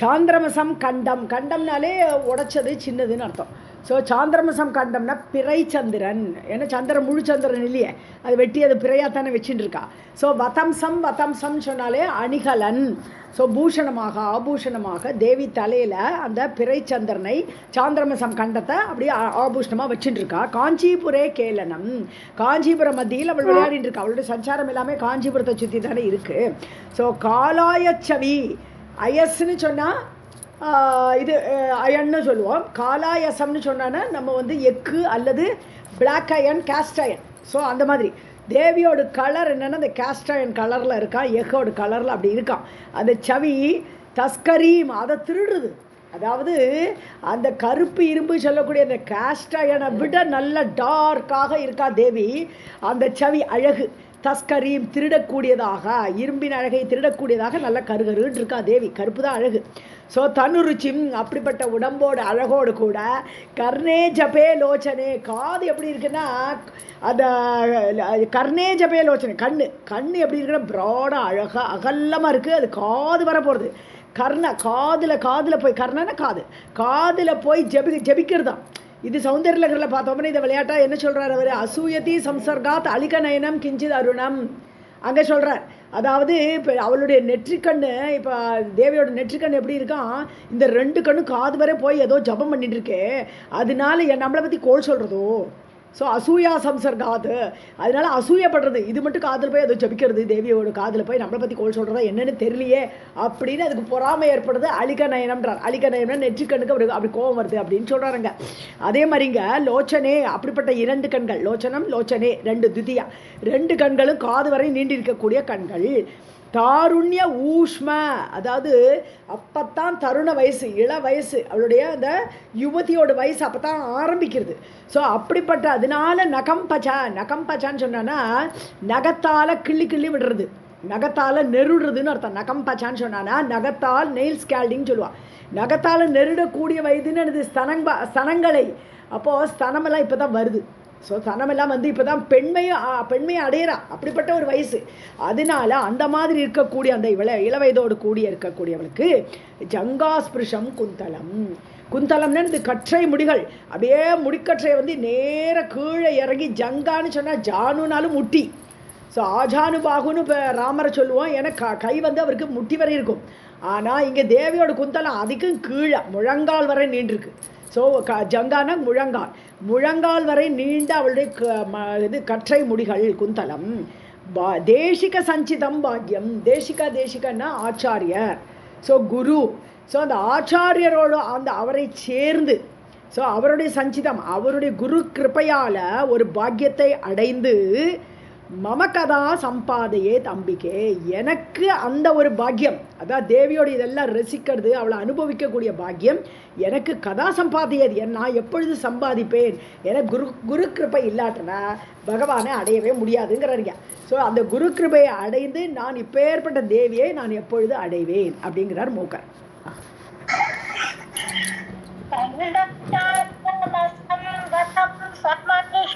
சாந்திரமசம் கண்டம், கண்டம்னாலே உடைச்சது சின்னதுன்னு அர்த்தம். ஸோ சாந்திரமசம் கண்டம்னா பிறை சந்திரன். ஏன்னா சந்திரன் முழு சந்திரன் இல்லையே, அது வெட்டி அது பிறையாத்தானே வச்சுட்டு இருக்கா. ஸோ வதம்சம் சொன்னாலே அணிகலன். ஸோ பூஷணமாக ஆபூஷணமாக தேவி தலையில் அந்த பிறை சந்திரனை சாந்திரமசம் கண்டத்தை அப்படியே ஆபூஷணமாக வச்சுட்டு இருக்கா. காஞ்சிபுரே கேலனம், காஞ்சிபுரம் மத்தியில் அவள் விளையாடிட்டு இருக்கா. அவளுடைய சஞ்சாரம் எல்லாமே காஞ்சிபுரத்தை சுற்றி தானே இருக்குது. ஸோ காலாயச்சவி, அயஸ்ன்னு சொன்னால் இது அயன்னு சொல்லுவோம். காலாயசம்னு சொன்னான்னா நம்ம வந்து எக்கு அல்லது black iron, cast iron. So அந்த மாதிரி தேவியோட கலர் என்னென்னா அந்த கேஸ்ட் அயன் கலரில் இருக்கான், எக்கோட கலரில் அப்படி இருக்கான். அந்த சவி தஸ்கரீம், அதை திருடுறது. அதாவது அந்த கருப்பு இரும்பு சொல்லக்கூடிய அந்த காஸ்ட் அயனை விட நல்ல டார்க்காக இருக்கா தேவி. அந்த சவி அழகு, தஸ்கரீம் திருடக்கூடியதாக, இரும்பின் அழகை திருடக்கூடியதாக நல்ல கருகருன்னு இருக்கா தேவி. கருப்பு தான் அழகு. ஸோ தனுருச்சிம் அப்படிப்பட்ட உடம்போடு அழகோடு கூட கர்ணே ஜபே லோச்சனே, காது எப்படி இருக்குன்னா அந்த கர்ணே ஜபே லோச்சனே, கண்ணு எப்படி இருக்குன்னா ப்ராடாக அழகாக அகல்லமாக இருக்குது. அது காது வர போகிறது. காதில் போய் கர்ணன காதில் போய் ஜபிக்கிறதான். இது சௌந்தர்யலகரில் பார்த்தோம்னா இந்த விளையாட்டா என்ன சொல்கிறார் அவர், அசூயதி சம்சர்காத் அலிக நயனம் கிஞ்சித் அருணம் அங்கே சொல்கிறார். அதாவது இப்போ அவளுடைய நெற்றிக்கண்ணு, இப்போ தேவியோட நெற்றிக்கண்ணு எப்படி இருக்கான், இந்த 2 கண்ணும் காது வரை போய் ஏதோ ஜபம் பண்ணிட்டு இருக்கே, அதனால நம்மளை பற்றி கோல் சொல்கிறதோ. ஸோ அசூயா சம்சர்காது, அதனால அசூயப்படுறது. இது மட்டும் காதில் போய் ஏதோ ஜபிக்கிறது, தேவியோட காதில் போய் நம்மளை பற்றி கோல் சொல்கிறதா என்னன்னு தெரியலையே அப்படின்னு அதுக்கு பொறாமை ஏற்படுது. அலிக நயனம்ன்றார். அலிக நயனம்னா நெற்றிக்கண்ணுக்கு அப்படி கோபம் வருது அப்படின்னு சொல்கிறாருங்க. அதே மாதிரிங்க லோச்சனே, அப்படிப்பட்ட 2 கண்கள், லோச்சனம் லோச்சனே 2 துதியா, 2 கண்களும் காது வரை நீண்டிருக்கக்கூடிய கண்கள். தாருண்ய ஊஷ்ம, அதாவது அப்பத்தான் தருண வயசு, இள வயசு, அவளுடைய அந்த யுவதியோட வயசு அப்பத்தான் ஆரம்பிக்கிறது. ஸோ அப்படிப்பட்ட அதனால நகம் பச்சான்னு சொன்னான்னா நகத்தால் கிள்ளி விடுறது, நகத்தால் நெருடுறதுன்னு அர்த்தம். நகம் பச்சான்னு சொன்னான்னா நகத்தால் நெயில் ஸ்கேல்டிங் சொல்லுவாள். நகத்தால் நெருடக்கூடிய வயதுன்னு எனது ஸ்தனங்களை, அப்போது ஸ்தனமெல்லாம் இப்போ தான் வருது. ஸோ ஸ்தனமெல்லாம் வந்து இப்போ தான் பெண்மையை அடையிறா, அப்படிப்பட்ட ஒரு வயசு. அதனால அந்த மாதிரி இருக்கக்கூடிய அந்த இளவயதோடு கூடிய இருக்கக்கூடியவளுக்கு ஜங்காஸ்பிருஷம் குந்தலம்னு இது கற்றை முடிகள், அப்படியே முடிக்கற்றை வந்து நேர கீழே இறங்கி, ஜங்கான்னு சொன்னால் ஜானுனாலும் முட்டி. ஸோ ஆஜானு பாகுன்னு இப்போ ராமரை சொல்லுவோம், ஏன்னா கை வந்து அவருக்கு முட்டி வரை இருக்கும். ஆனால் இங்கே தேவியோட குந்தலம் அதுக்கும் கீழே முழங்கால் வரை நீண்டிருக்கு. ஸோ ஜங்கான முழங்கால் வரை நீண்ட அவளுடைய இது கற்றை முடிகள் குந்தலம். தேசிக சஞ்சிதம் பாக்யம், தேசிகன்னா ஆச்சாரியர், ஸோ குரு. ஸோ அந்த ஆச்சாரியரோடு அவரை சேர்ந்து, ஸோ அவருடைய சஞ்சிதம், அவருடைய குரு கிருப்பையால் ஒரு பாக்கியத்தை அடைந்து மம கதா சம்பாதையே தம்பிக்கே, எனக்கு அந்த ஒரு பாக்கியம், அதான் தேவியோட இதெல்லாம் ரசிக்கிறது, அவளை அனுபவிக்கக்கூடிய பாக்கியம் எனக்கு கதா சம்பாதியது, நான் எப்பொழுது சம்பாதிப்பேன், எனக்கு குரு கிருப்பை இல்லாட்டனா பகவானை அடையவே முடியாதுங்கிறாருங்க. ஸோ அந்த குரு கிருபையை அடைந்து நான் இப்பேற்பட்ட தேவியை நான் எப்பொழுது அடைவேன் அப்படிங்கிறார் மூக்கர். ஜங்காஸ்பிருஷம் குந்தலம் சஞ்சிதம் சம்பாதயே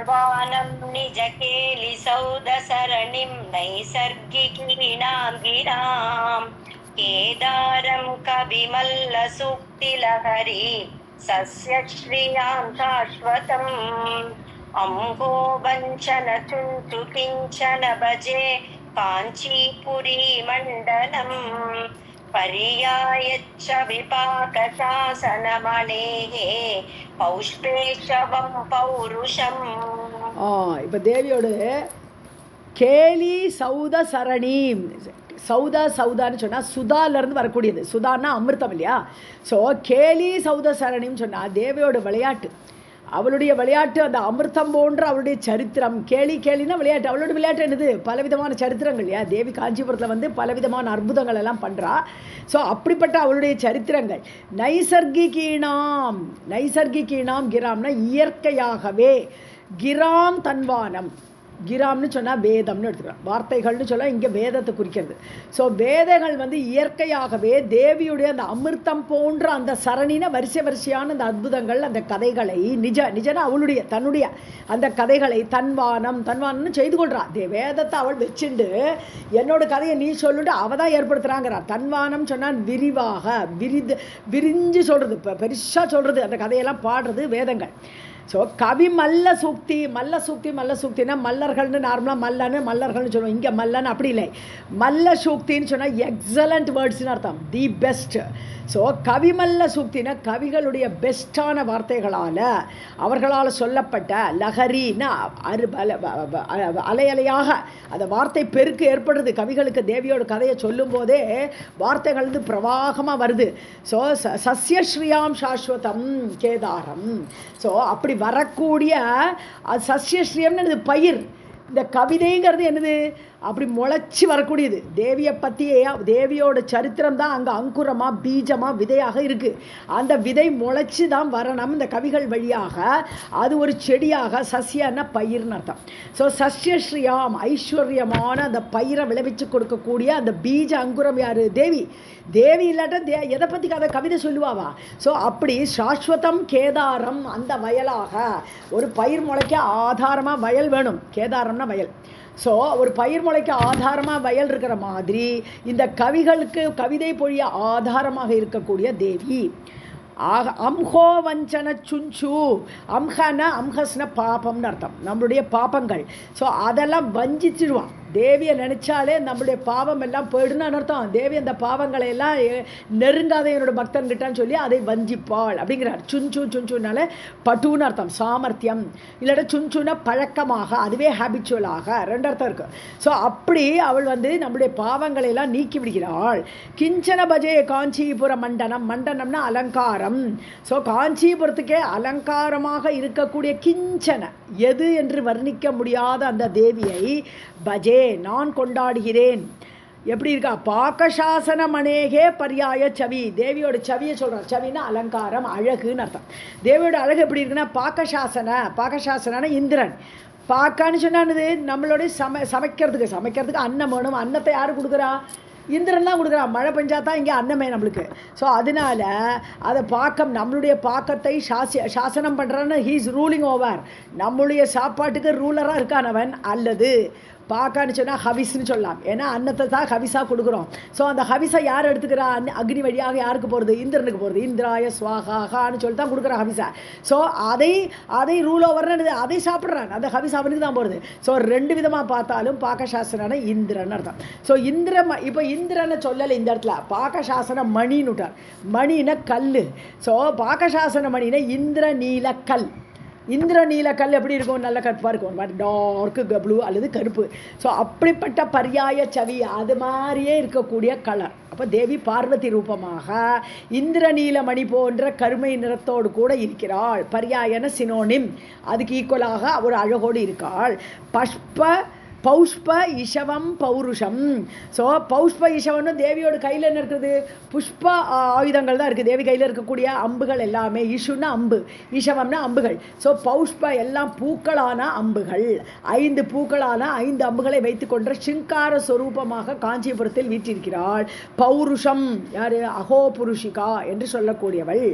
வானம் நிஜகேலி சௌதசரணிம் நைசர்கிகீணாம் கிராம் கேதாரம் கவிமல்ல சூக்திலஹரி சஸ்யஸ்ரீயாம் சாஸ்வதம் அம்போ வஞ்சன துந்து கிஞ்சன பஜே காஞ்சிபுரி மண்டலம் பரியாயச்ச விபாகசாசனமணேஹே பௌஷ்பேஷவம் பௌருஷம். இப்போ தேவியோட கேலி சௌத சரணீம், சௌதான்னு சொன்னால் சுதாலேருந்து வரக்கூடியது, சுதான்னா அமிர்தம் இல்லையா. ஸோ கேலி சௌத சரணின்னு சொன்னால் தேவியோட விளையாட்டு, அவளுடைய விளையாட்டு அந்த அமிர்தம் போன்ற அவளுடைய சரித்திரம். கேலினா விளையாட்டு, அவளோட விளையாட்டு என்னது, பலவிதமான சரித்திரங்கள் இல்லையா. தேவி காஞ்சிபுரத்தில் வந்து பலவிதமான அற்புதங்கள் எல்லாம் பண்ணுறா. ஸோ அப்படிப்பட்ட அவளுடைய சரித்திரங்கள். நைசர்கிகீணாம் கிராம்னா இயற்கையாகவே, கிராம் தன்வானம், கிராம்னு சொன்னால் வேதம்னு எடுத்துக்கலாம், வார்த்தைகள்னு சொன்னால் இங்கே வேதத்தை குறிக்கிறது. ஸோ வேதங்கள் வந்து இயற்கையாகவே தேவியுடைய அந்த அமிர்தம் போன்ற அந்த சரணின வரிசையான அந்த அற்புதங்கள், அந்த கதைகளை நிஜனா அவளுடைய தன்னுடைய அந்த கதைகளை தன்வானம்னு செய்து கொள்றா. வேதத்தை அவள் வச்சுண்டு என்னோட கதையை நீ சொல்லிட்டு அவள் தான் ஏற்படுத்துகிறாங்கிறா. தன்வானம் சொன்னால் விரிவாக விரிஞ்சு சொல்கிறது, இப்போ பெருசாக சொல்கிறது, அந்த கதையெல்லாம் பாடுறது வேதங்கள். ஸோ கவி மல்ல சூக்தி, மல்ல சூக்தினா மல்லர்கள்னு நார்மலாக மல்லர்கள்னு சொல்லுவோம். இங்கே மல்லன்னு அப்படி இல்லை. மல்ல சூக்தின்னு சொன்னால் எக்ஸலண்ட் வேர்ட்ஸ்னு அர்த்தம், தி பெஸ்ட். ஸோ கவிமல்ல சூக்தினா கவிகளுடைய பெஸ்ட்டான வார்த்தைகளால் அவர்களால் சொல்லப்பட்ட லஹரின்னா அலையாக அந்த வார்த்தை பெருக்கு ஏற்படுறது. கவிகளுக்கு தேவியோட கதையை சொல்லும் போதே வார்த்தைகள் வந்து பிரவாகமாக வருது. ஸோ சஸ்யஸ்ரீயாம் சாஸ்வதம் கேதாரம். ஸோ அப்படி வரக்கூடிய அது சஸ்யஸ்ரீயம்னு இது பயிர். இந்த கவிதைங்கிறது என்னது, அப்படி முளைச்சி வரக்கூடியது. தேவியை பற்றியே தேவியோட சரித்திரம் தான் அங்கே அங்குரமாக பீஜமாக விதையாக இருக்குது. அந்த விதை முளைச்சி தான் வரணும் இந்த கவிகள் வழியாக. அது ஒரு செடியாக, சசியன்னா பயிர்னு அர்த்தம். ஸோ சஸ்யஸ்ரீயாம் ஐஸ்வர்யமான அந்த பயிரை விளைவிச்சு கொடுக்கக்கூடிய அந்த பீஜ அங்குரம் யார்? தேவி. தேவி இல்லாட்ட எதை பற்றி கவிதை சொல்லுவாவா? ஸோ அப்படி சாஸ்வதம் கேதாரம் அந்த வயலாக ஒரு பயிர் முளைக்க ஆதாரமாக வயல் வேணும். கேதாரம்னா வயல். ஸோ ஒரு பயிர் முளைக்க ஆதாரமாக வயல் இருக்கிற மாதிரி இந்த கவிகளுக்கு கவிதை பொழிய ஆதாரமாக இருக்கக்கூடிய தேவி. அம்ஹோ வஞ்சன சுஞ்சு. அம்ஹனா அம்ஹஸ்ன பாபம்னு அர்த்தம், நம்மளுடைய பாபங்கள். ஸோ அதெல்லாம் வஞ்சிச்சிடுவான். தேவியை நினச்சாலே நம்மளுடைய பாவம் எல்லாம் போயிடுன்னு அர்த்தம். தேவி அந்த பாவங்களை எல்லாம் நெருங்காத என்னோட பக்தன்கிட்டான்னு சொல்லி அதை வஞ்சிப்பாள் அப்படிங்கிறார். சுஞ்சுனால பட்டுன்னு அர்த்தம், சாமர்த்தியம். இல்லாட்ட சுஞ்சுனா பழக்கமாக, அதுவே ஹேபிச்சுவலாக, ரெண்டு அர்த்தம் இருக்கு. ஸோ அப்படி அவள் வந்து நம்மளுடைய பாவங்களை எல்லாம் நீக்கி விடுகிறாள். கிஞ்சன பஜே காஞ்சிபுர மண்டனம். மண்டனம்னா அலங்காரம். ஸோ காஞ்சிபுரத்துக்கே அலங்காரமாக இருக்கக்கூடிய கிஞ்சன, எது என்று வர்ணிக்க முடியாத அந்த தேவியை பஜே நான் கொண்டாடுகிறேன். எப்படி இருக்கா? பாகசாசன மனேகே பர்யாய சவி. தேவியோட சவியை சொல்கிறார். சவின்னா அலங்காரம், அழகுன்னு அர்த்தம். தேவியோட அழகு எப்படி இருக்குன்னா பாகசாசன இந்திரன். பாக்கான்னு சொன்னானது நம்மளுடைய சமைக்கிறதுக்கு அன்னம் வேணும். அன்னத்தை யார் கொடுக்குறா? இந்திரன் தான் கொடுக்குறான். மழை பெஞ்சாதான் இங்கே அன்னமே நம்மளுக்கு. ஸோ அதனால அதை நம்மளுடைய பாக்கத்தை சாசனம் பண்ணுறான்னு ஹீஸ் ரூலிங் ஓவர். நம்மளுடைய சாப்பாட்டுக்கு ரூலராக இருக்கானவன். அல்லது பாக்கான்னு சொன்னால் ஹவிஸ்ன்னு சொல்லலாம். ஏன்னா அன்னத்தை தான் ஹவிஸாக கொடுக்குறோம். ஸோ அந்த ஹவிஸை யார் எடுத்துக்கிறா? அக்னி வழியாக யாருக்கு போகிறது? இந்திரனுக்கு போகிறது. இந்திராய ஸ்வாகான்னு சொல்லி தான் கொடுக்குறான் ஹவிஸை. ஸோ அதை ரூல் ஓவர்னு அதை சாப்பிட்றான். அந்த ஹவிஸ் அவனுக்கு தான் போகிறது. ஸோ ரெண்டு விதமாக பார்த்தாலும் பாகசாசன இந்திரன் அர்த்தம். ஸோ இப்போ இந்திரனை சொல்லலை இந்த இடத்துல. பாகசாசன மணின்னு விட்டார். மணின கல். ஸோ பாகசாசன மணின இந்திர நீல கல். இந்திர நீல கல் எப்படி இருக்கும்? நல்ல கருப்பாக இருக்கும், டார்க்கு ப்ளூ அல்லது கருப்பு. ஸோ அப்படிப்பட்ட பர்யாய சவி, அது மாதிரியே இருக்கக்கூடிய கலர். அப்போ தேவி பார்வதி ரூபமாக இந்திரநீலமணி போன்ற கருமை நிறத்தோடு கூட இருக்கிறாள். பர்யாயன சினோனிம், அதுக்கு ஈக்குவலாக ஒரு அழகோடு இருக்காள். பௌஷ்ப இஷவம் பௌருஷம். ஸோ பௌஷ்ப இஷவம்னு தேவியோட கையில் என்ன இருக்குது? புஷ்ப ஆயுதங்கள் தான் இருக்குது. தேவி கையில் இருக்கக்கூடிய அம்புகள் எல்லாமே. இஷுன்னா அம்பு, இஷவம்னா அம்புகள். ஸோ பௌஷ்ப எல்லாம் பூக்களான அம்புகள். 5 பூக்களான 5 அம்புகளை வைத்துக்கொண்ட சிங்கார ஸ்வரூபமாக காஞ்சிபுரத்தில் வீற்றிருக்கிறாள். பௌருஷம் யார்? அகோ புருஷிகா என்று சொல்லக்கூடியவள்.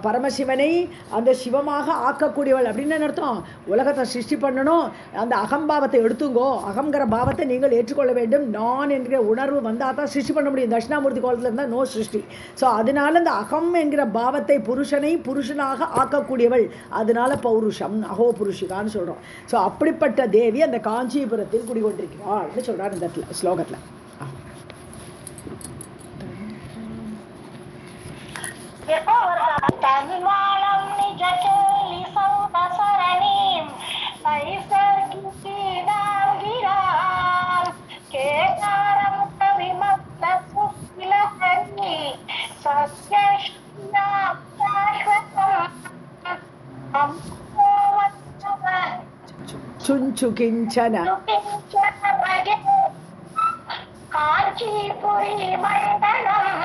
பரமசிவனை அந்த சிவமாக ஆக்கக்கூடியவள் அப்படின்னு அர்த்தம். உலகத்தை சிருஷ்டி பண்ணணும், அந்த அகம்பாவத்தை எடுத்துங்கோ, அகங்கிற பாவத்தை நீங்கள் ஏற்றுக்கொள்ள வேண்டும். நான் என்கிற உணர்வு வந்தால் தான் சிருஷ்டி பண்ண முடியும். தட்சிணாமூர்த்தி கோலத்தில் இருந்தால் நோ சிருஷ்டி. ஸோ அதனால இந்த அகம் என்கிற பாவத்தை புருஷனாக ஆக்கக்கூடியவள். அதனால பௌருஷம் அகோ புருஷிகான்னு சொல்கிறோம். ஸோ அப்படிப்பட்ட தேவி அந்த காஞ்சிபுரத்தில் குடிகொண்டிருக்கிறாள்னு சொல்கிறார் இந்த இடத்துல ஸ்லோகத்தில். சுஞ்சுகிஞ்சன காஞ்சிபுரி மண்டலம்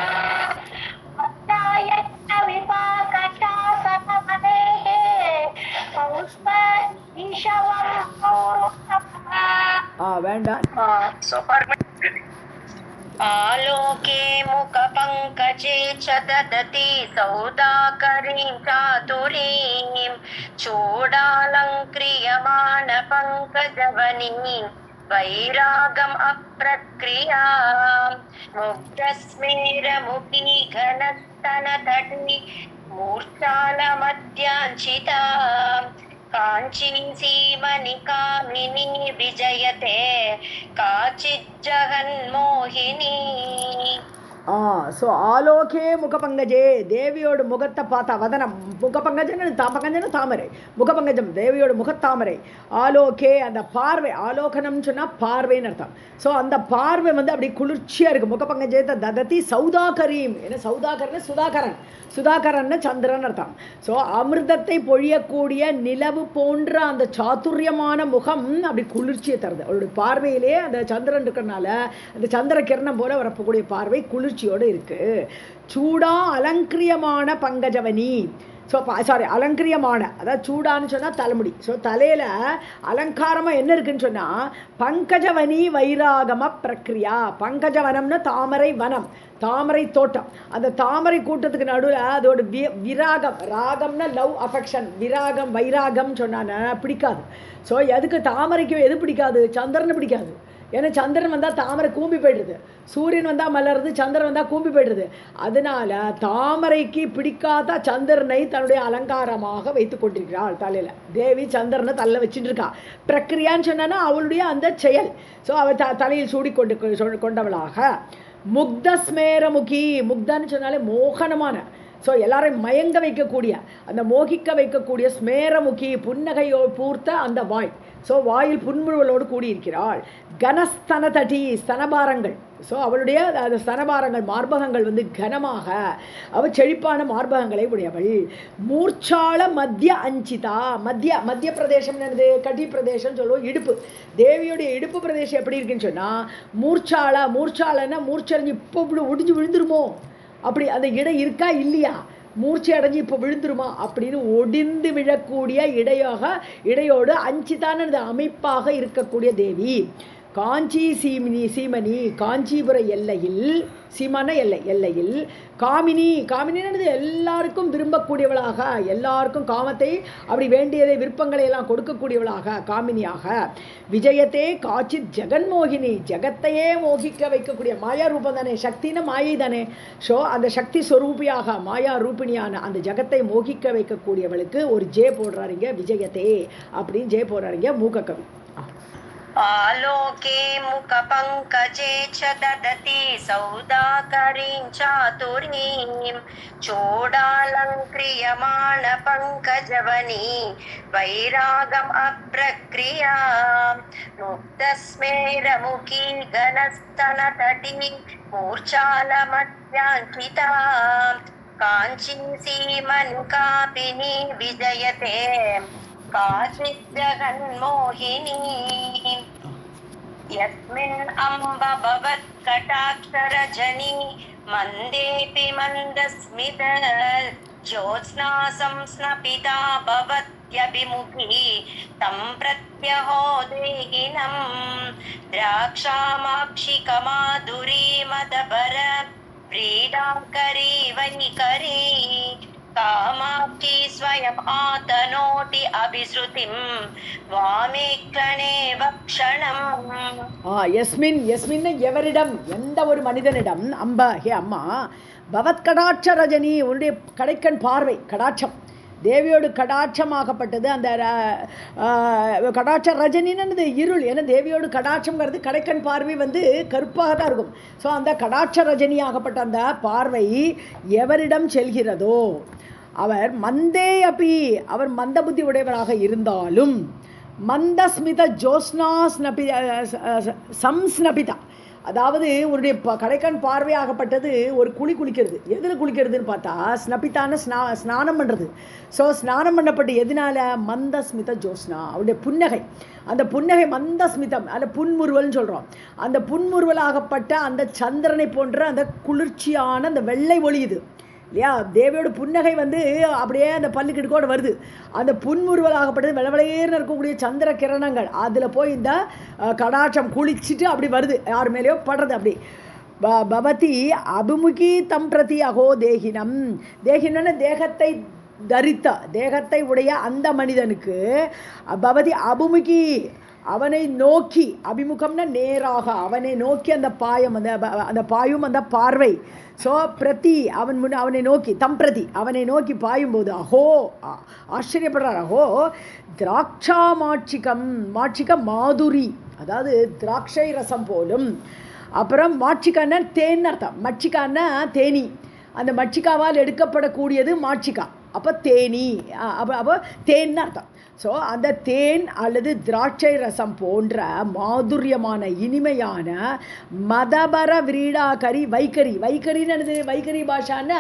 आलोके मुख पंकजे च ददति सौदाकरीं चातुरीं चूडालङ्क्रियमाण पंकजवनीं वैरागम् अप्रक्रियां मुग्धस्मेरमुखी घनस्तनतटी मूर्च्छालमध्याञ्चिता काञ्ची सीमनि कामिनी विजयते काचिज्जगन्मोहिनी. ஸோ ஆலோகே முகபங்கஜே, தேவியோட முகத்தை பார்த்தா வதனம், முகபங்கஜன்னு பங்கஜன்னு தாமரை, முகபங்கஜம் தேவியோட முகத்தாமரை, ஆலோகே அந்த பார்வை, ஆலோகனம்னு சொன்னால் பார்வைன்னு அர்த்தம். ஸோ அந்த பார்வை வந்து அப்படி குளிர்ச்சியாக இருக்குது. முகபங்கஜேத்த தததி சௌதாகரீம், ஏன்னா சௌதாகரன்னு சுதாகரன், சுதாகரன்னு சந்திரன் அர்த்தம். ஸோ அமிர்தத்தை பொழியக்கூடிய நிலவு போன்ற அந்த சாதுரியமான முகம் அப்படி குளிர்ச்சியை தருது. அவருடைய பார்வையிலே அந்த சந்திரன் இருக்கிறனால அந்த சந்திர கிரணம் போல வரப்போக்கூடிய பார்வை குளிர்ச்சியோடு இருக்கு. சூடா அலங்கிரியமான பங்கஜவனி, ஸோ சாரி அலங்கிரியமான, அதாவது சூடான்னு சொன்னால் தலைமுடி. ஸோ தலையில் அலங்காரமாக என்ன இருக்குன்னு சொன்னால் பங்கஜவனி வைராகம பிரக்ரியா. பங்கஜவனம்னா தாமரை வனம், தாமரை தோட்டம். அந்த தாமரை கூட்டத்துக்கு நடுவில் அதோட விராகம், ராகம்னா லவ் அஃபெக்ஷன், விராகம் வைராகம் சொன்னான பிடிக்காது. ஸோ எதுக்கு தாமரைக்கு எது பிடிக்காது? சந்திரனை பிடிக்காது. ஏன்னா சந்திரன் வந்தால் தாமரை கூம்பி போய்டுது, சூரியன் வந்தால் மலருது, சந்திரன் வந்தால் கூம்பி போய்டுது. அதனால தாமரைக்கு பிடிக்காத சந்திரனை தன்னுடைய அலங்காரமாக வைத்து கொண்டிருக்கிறாள் தலையில். தேவி சந்திரனை தள்ள வச்சுட்டு இருக்கா. பிரக்ரியான்னு சொன்னா அவளுடைய அந்த செயல். ஸோ அவள் தலையில் சூடி கொண்டவளாக. முக்த ஸ்மேரமுகி, முக்தான்னு சொன்னாலே மோகனமான, ஸோ எல்லாரையும் மயங்க வைக்கக்கூடிய, அந்த மோகிக்க வைக்கக்கூடிய ஸ்மேரமுகி, புன்னகையோ பூர்த்த அந்த வாய். ஸோ வாயில் புன்முறுவலோடு கூடியிருக்கிறாள். கனஸ்தன தட்டி, ஸ்தனபாரங்கள். ஸோ அவளுடைய அந்த ஸ்தனபாரங்கள், மார்பகங்கள் வந்து கனமாக, அவள் செழிப்பான மார்பகங்களை உடையவள். மூர்ச்சால மத்திய அஞ்சிதா, மத்திய பிரதேசம் என்னது? கட்டி பிரதேசம் சொல்லுவோம், இடுப்பு. தேவியுடைய இடுப்பு பிரதேசம் எப்படி இருக்குன்னு சொன்னால் மூர்ச்சாலன்னா மூர்ச்சடைஞ்சு இப்போ இப்படி ஒடிஞ்சு விழுந்துருமோ அப்படி அந்த இடம் இருக்கா இல்லையா, மூர்ச்சி அடைஞ்சு இப்போ விழுந்துருமா அப்படின்னு ஒடிந்து விழக்கூடிய இடையோடு அஞ்சிதான அமைப்பாக இருக்கக்கூடிய தேவி. காஞ்சி சீமனி, காஞ்சிபுர எல்லையில், சீமான எல்லையில் காமினின்னு எல்லாருக்கும் விரும்பக்கூடியவளாக, எல்லாருக்கும் காமத்தை அப்படி வேண்டியதை விருப்பங்களை எல்லாம் கொடுக்கக்கூடியவளாக, காமினியாக. விஜயத்தே காச்சித் ஜெகன்மோகினி, ஜெகத்தையே மோகிக்க வைக்கக்கூடிய மாயா ரூபம் தானே, சக்தின்னு மாயை தானே. ஸோ அந்த சக்தி ஸ்வரூபியாக மாயா ரூபிணியான அந்த ஜெகத்தை மோகிக்க வைக்கக்கூடியவளுக்கு ஒரு ஜே போடுறாருங்க, விஜயத்தே அப்படின்னு ஜே போடுறாருங்க மூகக்கவி. आलोके मुखपङ्कजे च ददति सौदाकरीं चातुरीं चोडालङ्क्रियमाण पङ्कजवनी वैरागम् अप्रक्रिया मुक्तस्मेरमुखी घनस्तनतटी मूर्च्छालमध्याङ्किता काञ्ची सीमनिकापिनी विजयते काचित् जगन्मोहिनी यस्मिन् अम्ब भवत्कटाक्षरजनी मन्देऽपि मन्दस्मित ज्योत्स्ना संस्नपिता भवत्यभिमुखी तं प्रत्यहो देहिनं द्राक्षामाक्षिकमाधुरी मदभर व्रीडाकरी वैकरी कामाक्षी स्वयं आतनोति अभिश्रुतिं वामेक्षणे वक्षणम्. யஸ்மின் எவரிடம், எந்த ஒரு மனிதனிடம், அம்ப ஹே அம்மா, பவத் கடாட்ச ரஜினி, உன்னுடைய கடைக்கண் பார்வை, கடாட்சம், தேவியோடு கடாட்சமாகப்பட்டது. அந்த கடாட்ச ரஜினின்னு இருள், ஏன்னா தேவியோடு கடாட்சங்கிறது கடைக்கண் பார்வை வந்து கருப்பாக தான் இருக்கும். ஸோ அந்த கடாட்ச ரஜினியாகப்பட்ட அந்த பார்வை எவரிடம் செல்கிறதோ அவர் மந்தே அப்பி, அவர் மந்த புத்தி உடையவராக இருந்தாலும் மந்தஸ்மித ஜோஸ்னா சம்ஸ்னபிதா, அதாவது உன்னுடைய கடைக்கண் பார்வையாகப்பட்டது ஒரு குளிக்கிறது. எதில் குளிக்கிறதுன்னு பார்த்தா ஸ்னபித்தான ஸ்நானம் பண்ணுறது. ஸோ ஸ்நானம் பண்ணப்பட்டு எதனால? மந்தஸ்மித ஜோஸ்னா, அவருடைய புன்னகை, அந்த புன்னகை மந்தஸ்மிதம், அதில் புன்முறுவல்னு சொல்கிறோம். அந்த புன்முறுவலாகப்பட்ட அந்த சந்திரனை போன்ற அந்த குளிர்ச்சியான அந்த வெள்ளை ஒளி இது இல்லையா. தேவியோட புன்னகை வந்து அப்படியே அந்த பல்லுக்கிட்டுக்கோடு வருது. அந்த புன்முறுவலாகப்பட்டது வெளவெளையேன்னு இருக்கக்கூடிய சந்திர கிரணங்கள், அதில் போய் இந்த கடாட்சம் குளிச்சுட்டு அப்படி வருது, யார் மேலேயோ படுறது. அப்படி பவதி அபிமுகி தம் பிரதி அகோ தேகினம், தேகினம்னு தேகத்தை தரித்த, தேகத்தை உடைய அந்த மனிதனுக்கு பவதி அபிமுகி, அவனை நோக்கி, அபிமுகம்னா நேராக, அவனை நோக்கி அந்த பாயம், அந்த பாயும் அந்த பார்வை. ஸோ பிரதி அவனை நோக்கி, தம் பிரதி அவனை நோக்கி பாயும்போது அஹோ ஆச்சரியப்படுறார். அஹோ திராட்சா மாட்சிகம், மாட்சிகம் மாதுரி, அதாவது திராட்சை ரசம் போலும். அப்புறம் மாட்சிக்கான்னா தேன் அர்த்தம், மட்சிக்கான்னா தேனி, அந்த மட்சிக்காவால் எடுக்கப்படக்கூடியது மாட்சிக்கா, அப்போ தேனி, அப்போ தேன்னு அர்த்தம். ஸோ அந்த தேன் அல்லது திராட்சை ரசம் போன்ற மாதுரியமான இனிமையான மதபர விரீடாகரி வைகரி. வைகரின்னு என்னது? வைகரி பாஷான்னா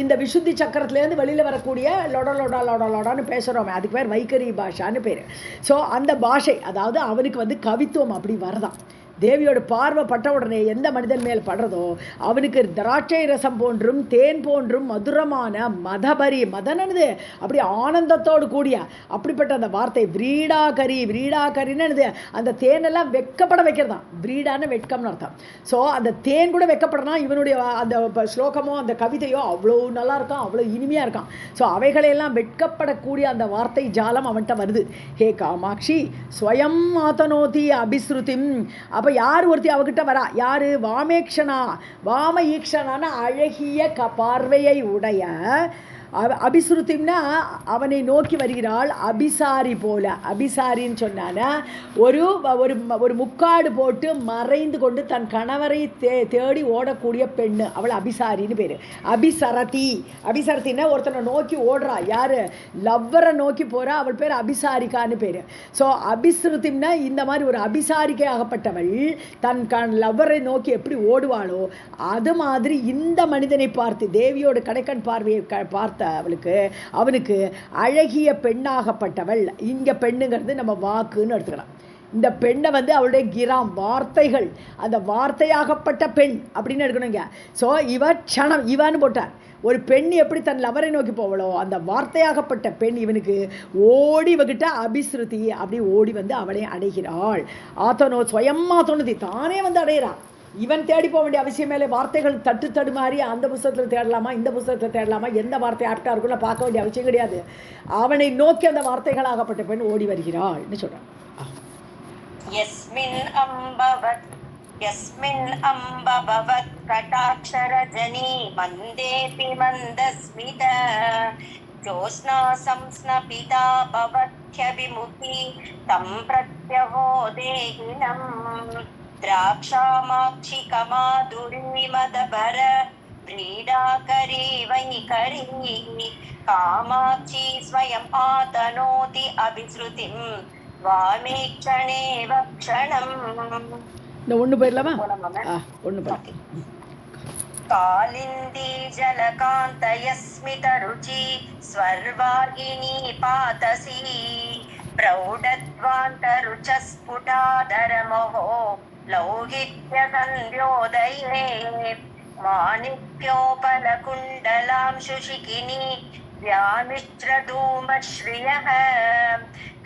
இந்த விசுத்தி சக்கரத்துலேருந்து வெளியில் வரக்கூடிய லொட லொடா லொடா லொடான்னு பேசுகிறோமே, அதுக்கு பேர் வைகரி பாஷான்னு பேர். ஸோ அந்த பாஷை, அதாவது அவனுக்கு வந்து கவித்துவம் அப்படி வரதான். தேவியோட பார்வை பட்ட உடனே எந்த மனிதன் மேல் படுறதோ அவனுக்கு திராட்சை ரசம் போன்றும் தேன் போன்றும் மதுரமான மதபரி, மதனது அப்படி ஆனந்தத்தோடு கூடிய அப்படிப்பட்ட அந்த வார்த்தை விரீடாகரி. விரீடாகரின்னு அந்த தேனெல்லாம் வெக்கப்பட வைக்கிறதான். விரீடான வெட்கம்னு அர்த்தம். ஸோ அந்த தேன் கூட வெக்கப்படனா இவனுடைய அந்த ஸ்லோகமோ அந்த கவிதையோ அவ்வளோ நல்லா இருக்கும், அவ்வளோ இனிமையாக இருக்கான். ஸோ அவைகளையெல்லாம் வெட்கப்படக்கூடிய அந்த வார்த்தை ஜாலம் அவன்கிட்ட வருது. ஹே காமாட்சி ஸ்வயம் ஆதனோதி அபிஸ்ருதிம். அப்போ யார் ஒருத்தி அவகிட்ட வரா? யாரு? வாமேக்ஷனா, வாம ஈக்ஷனான அழகிய பார்வையை உடைய. அபிஸ்ருதிம்னா அவனை நோக்கி வருகிறாள். அபிசாரி போல, அபிசாரின்னு சொன்னான்னா ஒரு ஒரு முக்காடு போட்டு மறைந்து கொண்டு தன் கணவரை தேடி ஓடக்கூடிய பெண்ணு, அவள் அபிசாரின்னு பேர். அபிசரதி, அபிசரத்தின்னா ஒருத்தனை நோக்கி ஓடுறா, யாரு? லவ்வரை நோக்கி போகிறா, அவள் பேர் அபிசாரிக்கான்னு பேர். ஸோ அபிஸ்ருதிம்னா இந்த மாதிரி ஒரு அபிசாரிக்கை ஆகப்பட்டவள் தன் லவ்வரை நோக்கி எப்படி ஓடுவாளோ அது மாதிரி இந்த மனிதனை பார்த்து, தேவியோட கடைக்கண் பார்வையை பார்த்து அவனுக்கு அழகிய பெண்ணாகப்பட்டவள். இங்க பெண்ணுங்கிறது நம்ம வாக்குன்னு எடுத்துக்கலாம். இந்த பெண்ணை வந்து அவளுடைய கிராம் வார்த்தைகள், அந்த வார்த்தையாகப்பட்ட பெண் அப்படின்னு எடுக்கணுங்க. ஸோ க்ஷணம் இவன்னு போட்டார். ஒரு பெண் எப்படி தன் லவரை நோக்கி போவளோ அந்த வார்த்தையாகப்பட்ட பெண் இவனுக்கு ஓடி வகிட்ட அபிஸ்ருதி, அப்படி ஓடி வந்து அவளை அடைகிறாள். ஆத்தனோ ஸ்வயம் ஆத்தோனதி, தானே வந்து அடைகிறான். இவன் தேடி போக வேண்டிய அவசியம் மேலே வார்த்தைகள் தட்டு மாறி அந்த புத்தகத்தில் தேடலாமா இந்த புத்தகத்தில் தேடலாமா எந்த வார்த்தை ஆப்டா இருக்குன்னு பார்க்க வேண்டிய அவசியம் கிடையாது. அவனை நோக்கி அந்த வார்த்தைகளாகப்பட்ட பெண் ஓடி வருகிறாள்னு சொல்றான். யஸ்மின் அம்பபவத் கடாட்சரஜனி மந்தேபி மந்தஸ்மித ஜோஸ்னா சம்ஸ்னபிதா பவத்யபிமுகி தம் பிரத்யஹோ தேகினம் द्राक्षामाक्षिकमाधुरी मदबर व्रीडाकरी वैकरी कामाक्षी स्वयम् आतनोति अभिश्रुतिं वामेक्षणेव क्षणम्. இந்த ஒன்று போயிடலாமா? ஒன்று போய் कालिन्दी जलकान्तयस्मितरुचि स्वर्वागिनी पातसी प्रौढध्वान्तरुचस्फुटाधरमोहो लौहित्यसन्ध्योदये माणिक्योपलकुण्डलां शुशिकिनी व्यामिश्रधूमश्रियः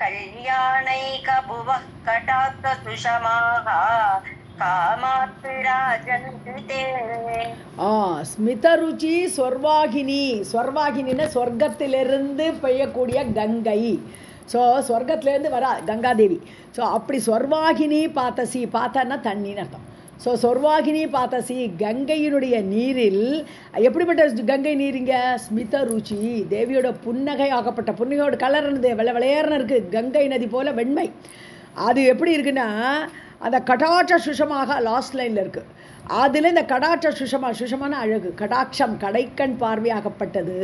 कल्याणैकभुवः कटाक्षसुषमाः ஸ்மிதருச்சி ஸ்வர்வாகினி. ஸ்வர்வாகினின்னா ஸ்வர்க்கத்திலிருந்து பெய்யக்கூடிய கங்கை. ஸோ ஸ்வர்க்கத்திலேருந்து வரா கங்காதேவி. ஸோ அப்படி ஸ்வர்வாகினி பாத்தசி, பாத்தன்னா தண்ணின்னு அர்த்தம். ஸோ சொர்வாகினி பாத்தசி, கங்கையினுடைய நீரில் எப்படிப்பட்ட கங்கை நீரிங்க? ஸ்மித ருச்சி, தேவியோட புன்னகை ஆகப்பட்ட, புன்னகையோட கலர் என்னது? வெள்ளை வெளையர்னு இருக்குது, கங்கை நதி போல வெண்மை. அது எப்படி இருக்குன்னா அந்த கடாட்ச சுஷமாக லாஸ்ட் லைனில் இருக்குது. அதில் இந்த கடாட்ச சுஷமான அழகு, கடாட்சம் கடைக்கண் பார்வையாகப்பட்டது.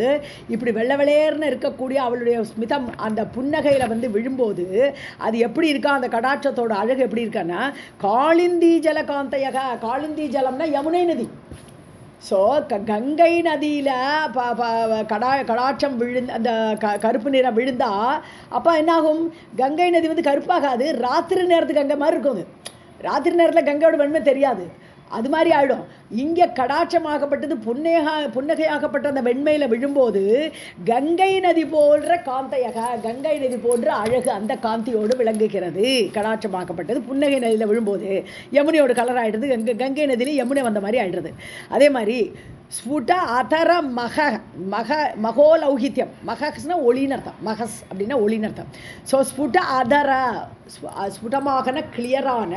இப்படி வெள்ளை வெளையர்னு இருக்கக்கூடிய அவளுடைய ஸ்மிதம் அந்த புன்னகையில் வந்து விழும்போது அது எப்படி இருக்கா? அந்த கடாட்சத்தோட அழகு எப்படி இருக்கான்னா காளிந்தி ஜலகாந்தையக. காளிந்தி ஜலம்னா யமுனை நதி. ஸோ கங்கை நதியில் கடாட்சம் விழுந்து அந்த கருப்பு நிறம் விழுந்தா அப்போ என்னாகும்? கங்கை நதி வந்து கருப்பாகாது, ராத்திரி நேரத்துக்கு கங்கை மாதிரி இருக்கும். அது ராத்திரி நேரத்தில் கங்கையோட வெண்மை தெரியாது, அது மாதிரி ஆகிடும். இங்கே கடாட்சமாகப்பட்டது புன்னகையாகப்பட்ட அந்த வெண்மையில் விழும்போது கங்கை நதி போன்ற காந்தையக, கங்கை நதி போன்ற அழகு அந்த காந்தியோடு விளங்குகிறது. கடாட்சமாகப்பட்டது புன்னகை நதியில் விழும்போது யமுனையோட கலர் ஆகிடுறது, கங்கை நதியில் யமுனை வந்த மாதிரி ஆகிடுறது. அதே மாதிரி ஸ்புட அதர மகோலௌகித்யம். மகஸ்னா ஒளின்னு அர்த்தம். மகஸ் அப்படின்னா ஒளின்னு அர்த்தம். ஸோ ஸ்புட அதர, ஸ்புடமான கிளியரான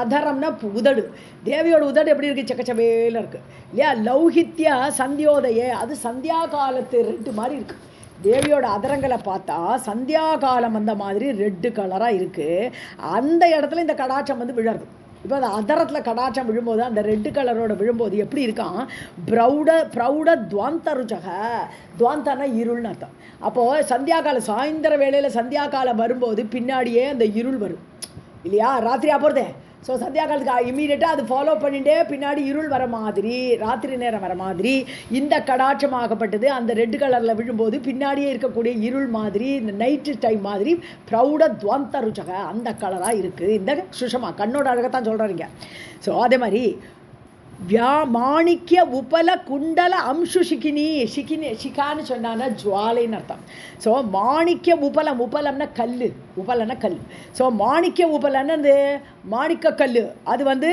அதரம்னா உதடு. தேவியோட உதடு எப்படி இருக்குது? சக்கச்சவேல இருக்குது இல்லையா? லௌகித்ய சந்தியோதய, அது சந்தியா காலத்து ரெட்டு மாதிரி இருக்குது. தேவியோட அதரங்களை பார்த்தா சந்தியா காலம் அந்த மாதிரி ரெட்டு கலராக இருக்குது. அந்த இடத்துல இந்த கடாட்சம் வந்து விழருது. இப்போ அந்த அதரத்தில் கடாட்சம் விழும்போது அந்த ரெட்டு கலரோட விழும்போது எப்படி இருக்கான்? ப்ரௌட துவாந்த ருச்சக. துவாந்தனா இருள்னு அர்த்தம். அப்போது சந்தியாகாலம், சாயந்தர வேளையில் சந்தியாகாலம் வரும்போது பின்னாடியே அந்த இருள் வரும் இல்லையா? ராத்திரியாக போகிறதே. ஸோ சந்தியாகாலத்துக்கு இம்மீடியட்டாக அது ஃபாலோ பண்ணிகிட்டே பின்னாடி இருள் வர மாதிரி, ராத்திரி நேரம் வர மாதிரி இந்த கடாட்சமாகப்பட்டது அந்த ரெட் கலரில் விழும்போது பின்னாடியே இருக்கக்கூடிய இருள் மாதிரி, இந்த நைட்டு டைம் மாதிரி ப்ரௌட துவந்த ருச்சக அந்த கலராக இருக்குது இந்த சுஷமா. கண்ணோட அழகத்தான் சொல்கிறீங்க. ஸோ அதே மாதிரி மாணிக்ய உபல குண்டல அம்சு சிகான்னு சொன்னான்னா ஜுவாலைன்னு அர்த்தம். ஸோ மாணிக்ய உபலம்னா கல், உபலன்னா கல். ஸோ மாணிக்ய உபலன்னு அந்த மாணிக்க கல், அது வந்து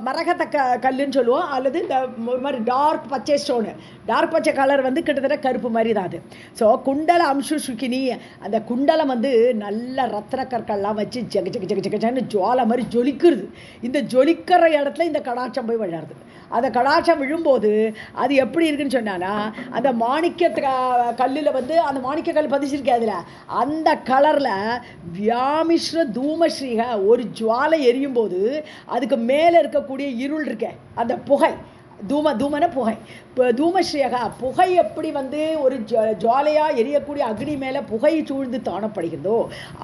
மரகத கல்லுன்னு சொல்லுவோம். அல்லது இந்த ஒரு மாதிரி டார்க் பச்சை ஸ்டோனு, டார்க் பச்சை கலர் வந்து கிட்டத்தட்ட கருப்பு மாதிரி தான் அது. ஸோ குண்டல அம்சு சுக்கினி, அந்த குண்டலம் வந்து நல்ல ரத்ன கற்கள்லாம் வச்சு ஜெகன்னு ஜுவாலை மாதிரி ஜொலிக்கிறது. இந்த ஜொலிக்கிற இடத்துல இந்த கடாட்சம் போய் விழாது. அந்த கடாட்சம் விழும்போது அது எப்படி இருக்குன்னு சொன்னான்னா, அந்த மாணிக்க கல்லில் வந்து அந்த மாணிக்க கல் பதிச்சிருக்கேன் அதில், அந்த கலரில் வியாமிஸ்ர தூமஸ்ரீக ஒரு ஜுவாலை எரியும் போது அதுக்கு மேலே இருக்கக்கூடிய இருள் இருக்க அந்த புகை, தூமன புகை, தூமஸ்ரீயகா புகை எப்படி வந்து ஒரு ஜுவாலையாக எரியக்கூடிய அக்னி மேலே புகை சூழ்ந்து தாணப்படுகிறதோ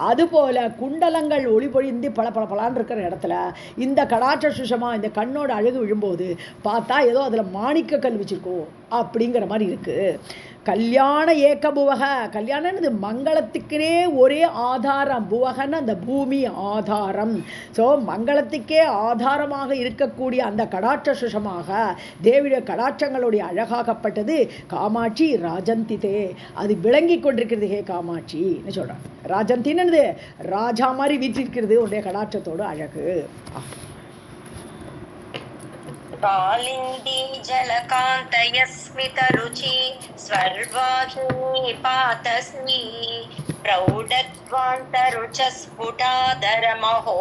அதுபோல் குண்டலங்கள் ஒளி பொழிந்து பலான்னு இருக்கிற இடத்துல இந்த கடாட்ச சுஷமா, இந்த கண்ணோட அழகு விழும்போது பார்த்தா ஏதோ அதில் மாணிக்க கல் வச்சிருக்கோம் அப்படிங்கிற மாதிரி இருக்குது. கல்யாண ஏக புவக, கல்யாணம்னு மங்களத்துக்கே ஒரே ஆதாரம். புவகன்னு அந்த பூமி ஆதாரம். ஸோ மங்களத்துக்கே ஆதாரமாக இருக்கக்கூடிய அந்த கடாட்ச சுஷமாக தேவியுடைய கடாட்சங்களுடைய அழகாகப்பட்டது காமாட்சி ராஜந்திதே, அது விளங்கி கொண்டிருக்கிறது. ஹே காமாட்சின்னு சொல்கிறான். ராஜந்தின்னு ராஜா மாதிரி வீற்றிருக்கிறது உடைய கடாட்சத்தோடு அழகு. कालिन्दी जलकान्तयस्मितरुचि स्वर्वाहिनी पातस्मी प्रौढध्वान्तरुचस्फुटाधरमहो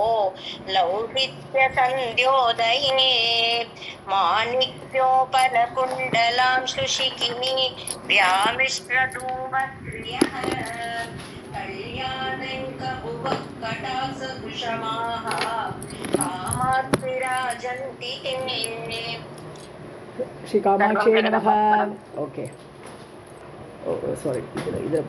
लौहित्यसन्ध्योदये माणिक्योपलकुण्डलांशुशिखिनी व्यामिश्रधूमश्रियः कल्याणैकभुवः कामात्विराजन्ति श्री कामाक्षी नमः. ओके, सारी इधर